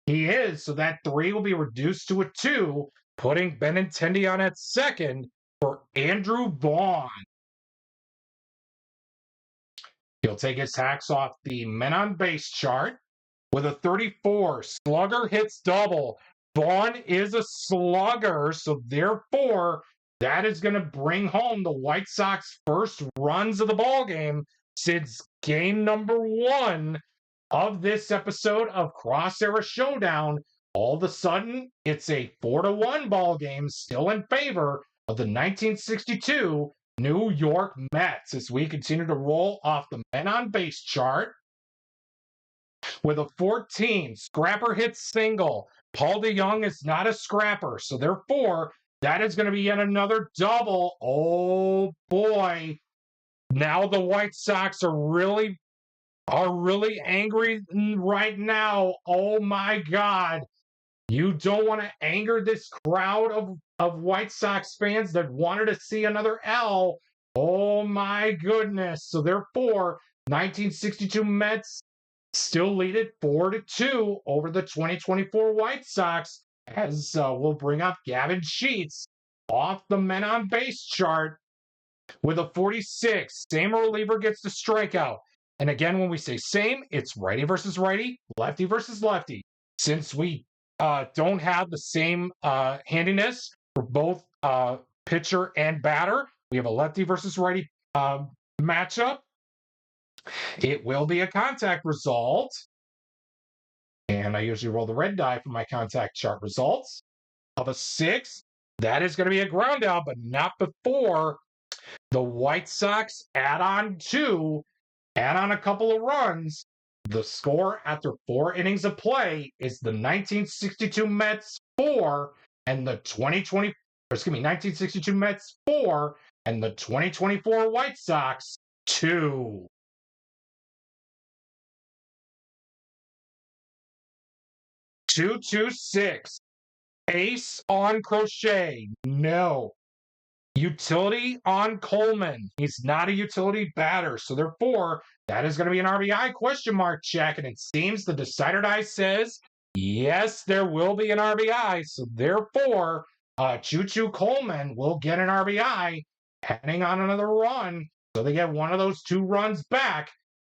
he is. So that 3 will be reduced to a 2, putting Benintendi on at second for Andrew Vaughn. He'll take his hacks off the men on base chart with a 34. Slugger hits double. Vaughn is a slugger, so therefore that is going to bring home the White Sox first runs of the ball game since game number 1 of this episode of Cross Era Showdown. All of a sudden, it's a 4-1 ball game still in favor of the 1962 New York Mets as we continue to roll off the men on base chart with a 14. Scrapper hits single. Paul DeYoung is not a scrapper, so therefore that is going to be yet another double. Oh boy. Now the White Sox are really angry right now. Oh my God. You don't want to anger this crowd of White Sox fans that wanted to see another L. Oh my goodness. So therefore, 1962 Mets still lead it 4-2 over the 2024 White Sox as we'll bring up Gavin Sheets off the men on base chart with a 46. Same reliever gets the strikeout. And again, when we say same, it's righty versus righty, lefty versus lefty. Since we don't have the same handiness for both pitcher and batter, we have a lefty versus righty matchup. It will be a contact result. And I usually roll the red die for my contact chart results. Of a 6, that is going to be a ground out, but not before the White Sox add on a couple of runs. The score after 4 innings of play is the 1962 Mets 4 and the 1962 Mets 4 and the 2024 White Sox 2. 2-2-6. Ace on Crochet. No. Utility on Coleman. He's not a utility batter. So therefore, that is going to be an RBI question mark check. And it seems the decider die says, yes, there will be an RBI. So therefore, Choo Coleman will get an RBI, heading on another run. So they get one of those 2 runs back.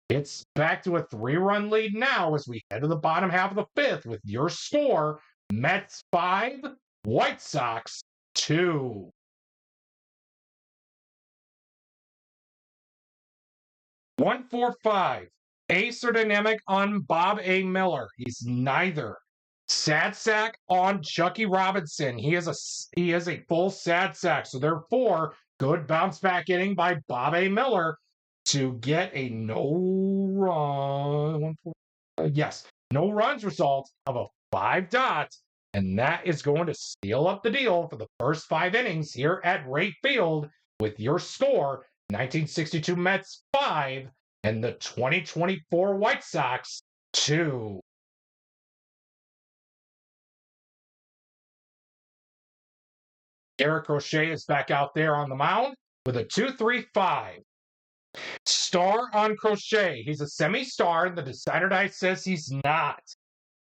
It's back to a 3-run lead now as we head to the bottom half of the 5th with your score Mets 5, White Sox 2. One, 4, 5. Ace or dynamic on Bob A. Miller. He's neither. Sad sack on Chucky Robinson. He is a full sad sack. So therefore, good bounce back inning by Bob A. Miller to get a no run. Yes, no runs result of a 5 dot. And that is going to seal up the deal for the first 5 innings here at Rate Field with your score 1962 Mets 5 and the 2024 White Sox 2. Eric Crochet is back out there on the mound with a 2.35. Star on Crochet. He's a semi-star. The decider die says he's not.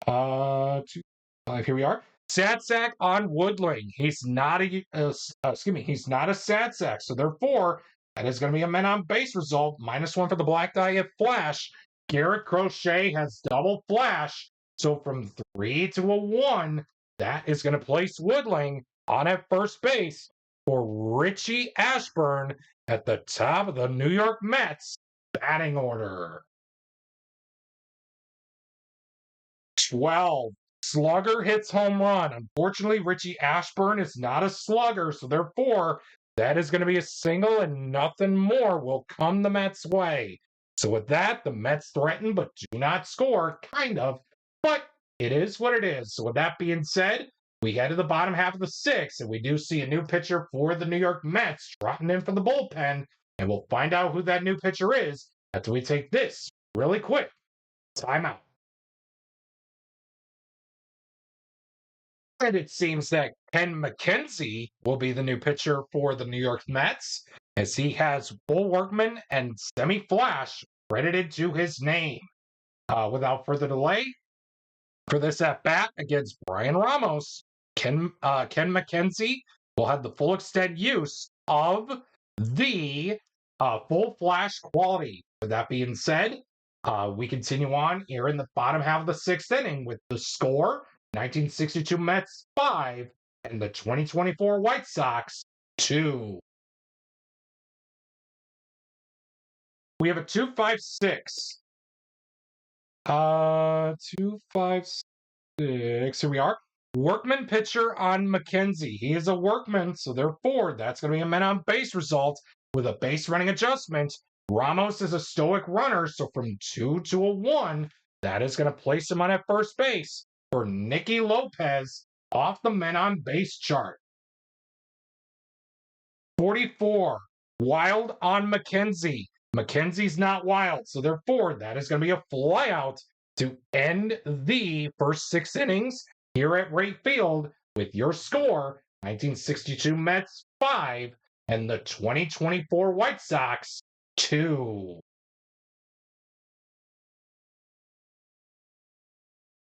2.5. Here we are. Sad sack on Woodling. He's not he's not a sad sack. So therefore, that is going to be a men on base result. -1 for the black die at flash. Garrett Crochet has double flash. So from 3 to a 1, that is going to place Woodling on at first base for Richie Ashburn at the top of the New York Mets batting order. 12. Slugger hits home run. Unfortunately, Richie Ashburn is not a slugger, so therefore, that is going to be a single and nothing more will come the Mets' way. So with that, the Mets threaten but do not score, kind of, but it is what it is. So with that being said, we head to the bottom half of the 6th, and we do see a new pitcher for the New York Mets trotting in from the bullpen, and we'll find out who that new pitcher is after we take this really quick timeout. And it seems that Ken McKenzie will be the new pitcher for the New York Mets, as he has full workman and semi-flash credited to his name. Without further delay, for this at-bat against Brian Ramos, Ken McKenzie will have the full extent use of the full flash quality. With that being said, we continue on here in the bottom half of the 6th inning with the score 1962 Mets 5 and the 2024 White Sox 2. We have a 2.56. 2.56. Here we are. Workman pitcher on McKenzie. He is a workman, so therefore that's going to be a men on base result with a base running adjustment. Ramos is a stoic runner, so from 2 to a 1, that is going to place him on at first base for Nicky Lopez off the men on base chart. 44. Wild on McKenzie. McKenzie's not wild, so therefore that is going to be a flyout to end the first 6 innings here at Rate Field with your score 1962 Mets 5 and the 2024 White Sox 2.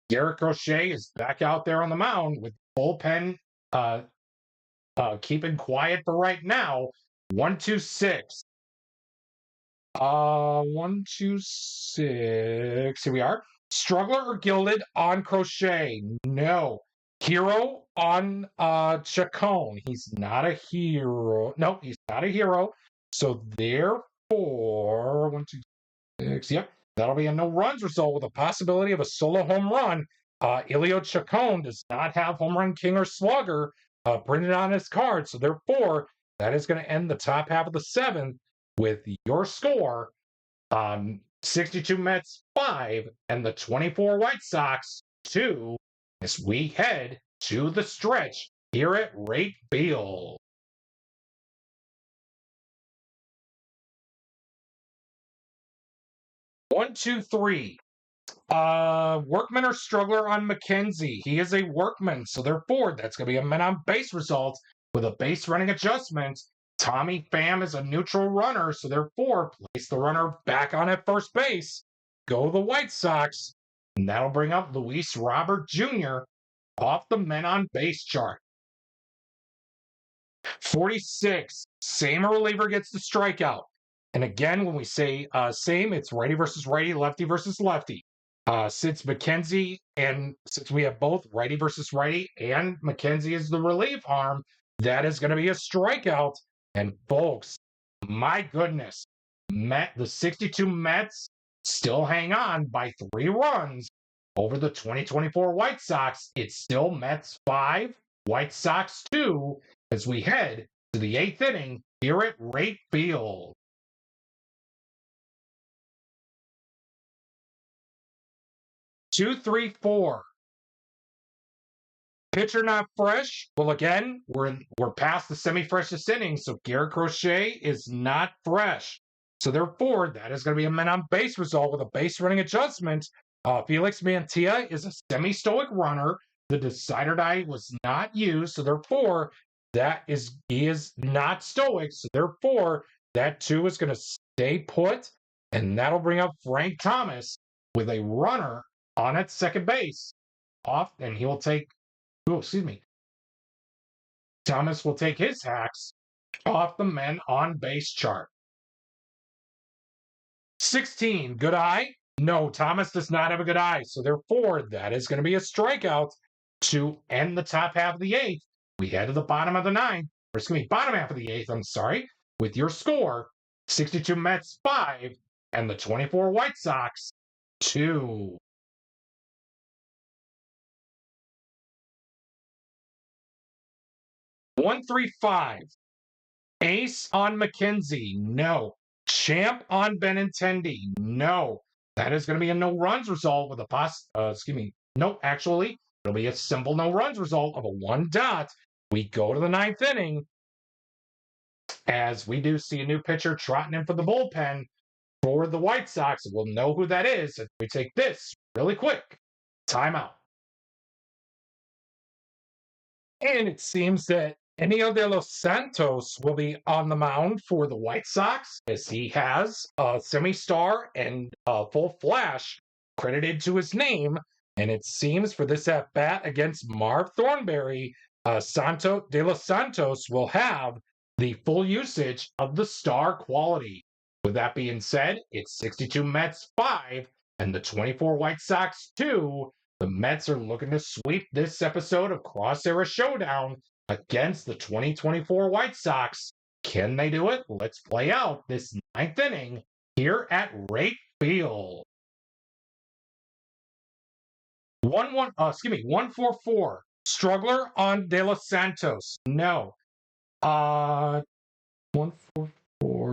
Garrett Crochet is back out there on the mound with bullpen keeping quiet for right now. 1-2-6. 1-2-6. Here we are. Struggler or Gilded on Crochet? No. Hero on Chacon? He's not a hero. No, he's not a hero. So therefore, 1-2-6. Yep. That'll be a no runs result with a possibility of a solo home run. Ilio Chacon does not have home run king or slugger printed on his card. So therefore, that is going to end the top half of the 7th with your score 62 Mets 5 and the 24 White Sox 2 as we head to the stretch here at Rate Field. One, 2, 3. Workman or struggler on McKenzie? He is a workman, so therefore that's going to be a men on base result with a base running adjustment. Tommy Pham is a neutral runner, so therefore place the runner back on at first base. Go the White Sox, and that'll bring up Luis Robert Jr. off the men on base chart. 46, same reliever gets the strikeout. And again, when we say same, it's righty versus righty, lefty versus lefty. Since we have both righty versus righty, and McKenzie is the relief arm, that is going to be a strikeout. And folks, my goodness, the 62 Mets still hang on by 3 runs over the 2024 White Sox. It's still Mets 5, White Sox 2 as we head to the 8th inning here at Wright Field. Two, three, four. Pitcher not fresh. Well, again, we're past the semi-freshest inning, so Garrett Crochet is not fresh. So therefore, that is going to be a men on base result with a base running adjustment. Felix Mantilla is a semi-stoic runner. The decider die was not used, so therefore, he is not stoic. So therefore, that too is going to stay put, and that'll bring up Frank Thomas with a runner on at second base off, and he will take. Oh, excuse me. Thomas will take his hacks off the men on base chart. 16, good eye? No, Thomas does not have a good eye. So therefore, that is going to be a strikeout to end the top half of the 8th. We head to the bottom of the 9th, or excuse me, bottom half of the 8th, I'm sorry, with your score, 62 Mets 5 and the 24 White Sox 2. 135. Ace on McKenzie. No. Champ on Benintendi. No. That is going to be a no runs result with a no, actually, it'll be a simple no runs result of a 1 dot. We go to the 9th inning as we do see a new pitcher trotting in for the bullpen for the White Sox. We'll know who that is if we take this really quick. Timeout. And it seems that Enio de los Santos will be on the mound for the White Sox as he has a semi-star and a full flash credited to his name. And it seems for this at-bat against Marv Thornberry, de los Santos will have the full usage of the star quality. With that being said, it's 62 Mets 5 and the 24 White Sox 2. The Mets are looking to sweep this episode of Cross Era Showdown against the 2024 White Sox. Can they do it? Let's play out this 9th inning here at Wright Field. 1-4-4. Struggler on De Los Santos. No. 1-4-4.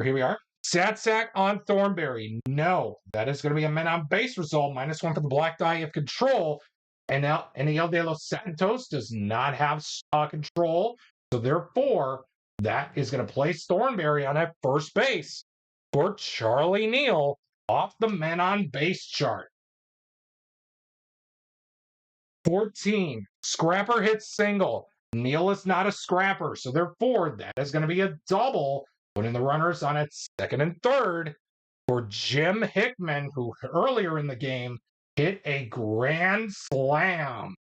Here we are. Sad sack on Thornberry. No. That is going to be a men on base result. -1 for the black die of control. And now Enio de los Santos does not have control. So therefore, that is going to place Thornberry on at first base for Charlie Neal off the men on base chart. 14, Scrapper hits single. Neal is not a scrapper, so therefore that is going to be a double, putting the runners on at second and third for Jim Hickman, who earlier in the game hit a grand slam.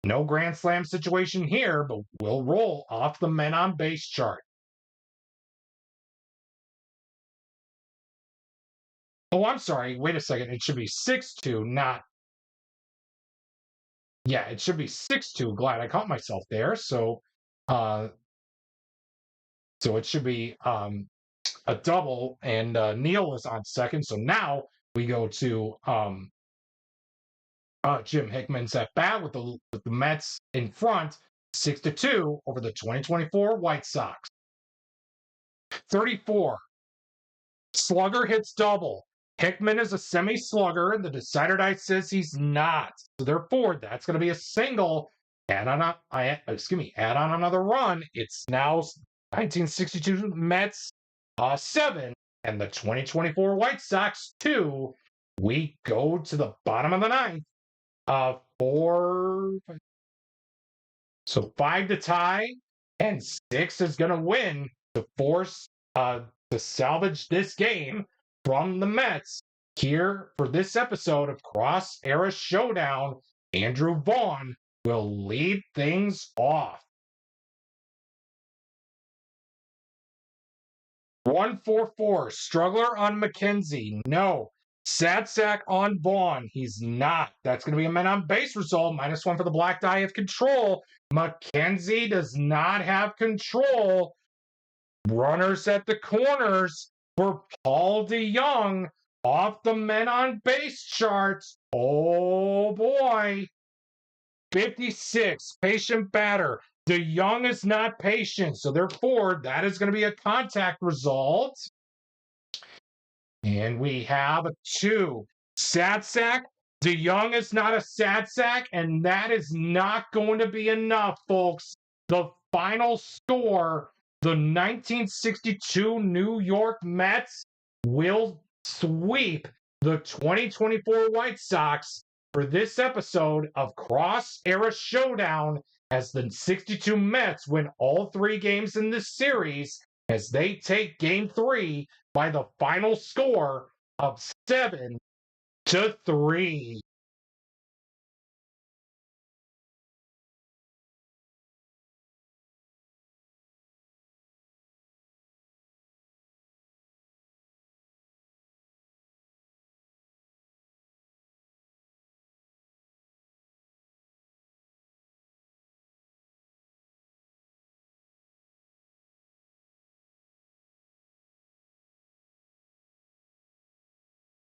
No grand slam situation here, but we'll roll off the men on base chart. Oh, I'm sorry. Wait a second. It should be 6-2, not. Yeah, it should be 6-2. Glad I caught myself there. So it should be a double, and Neal is on second. So now we go to Jim Hickman's at bat with the Mets in front, 6-2 over the 2024 White Sox. 34. Slugger hits double. Hickman is a semi-slugger, and the decider die says he's not. So therefore, that's going to be a single. Add on another run. It's now 1962 Mets 7 and the 2024 White Sox 2. We go to the bottom of the 9th. 5 to tie, and 6 is going to win to force to salvage this game from the Mets. Here for this episode of Cross Era Showdown, Andrew Vaughn will lead things off. 144, Struggler on McKenzie. No. Sad sack on Vaughn. He's not. That's going to be a men on base result. -1 for the black die of control. McKenzie does not have control. Runners at the corners for Paul DeYoung off the men on base charts. Oh boy. 56, patient batter. DeYoung is not patient, so therefore that is going to be a contact result. And we have a 2. Sad sack. DeYoung is not a sad sack, and that is not going to be enough, folks. The final score, the 1962 New York Mets will sweep the 2024 White Sox for this episode of Cross Era Showdown, as the 62 Mets win all 3 games in this series as they take Game 3 by the final score of 7-3.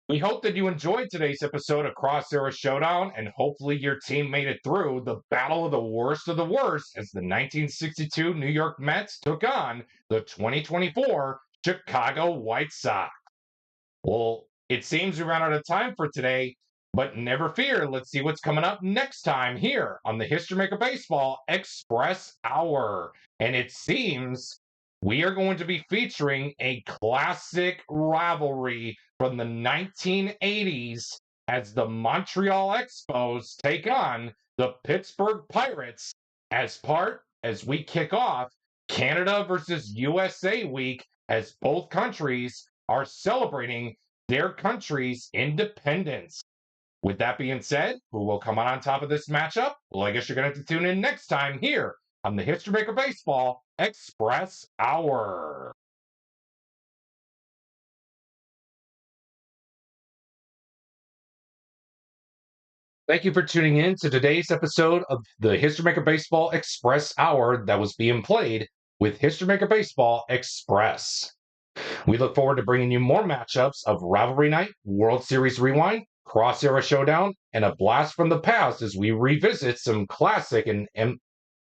We hope that you enjoyed today's episode of Cross Era Showdown, and hopefully your team made it through the battle of the worst as the 1962 New York Mets took on the 2024 Chicago White Sox. Well, it seems we ran out of time for today, but never fear. Let's see what's coming up next time here on the History Maker Baseball Express Hour. And it seems we are going to be featuring a classic rivalry from the 1980s as the Montreal Expos take on the Pittsburgh Pirates as we kick off Canada versus USA week, as both countries are celebrating their country's independence. With that being said, who will come on top of this matchup? Well, I guess you're going to have to tune in next time here on the History Maker Baseball Express Hour. Thank you for tuning in to today's episode of the History Maker Baseball Express Hour that was being played with History Maker Baseball Express. We look forward to bringing you more matchups of Rivalry Night, World Series Rewind, Cross Era Showdown, and a blast from the past as we revisit some classic and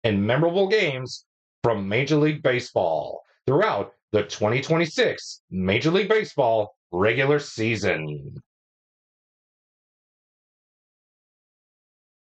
memorable games from Major League Baseball throughout the 2026 Major League Baseball regular season.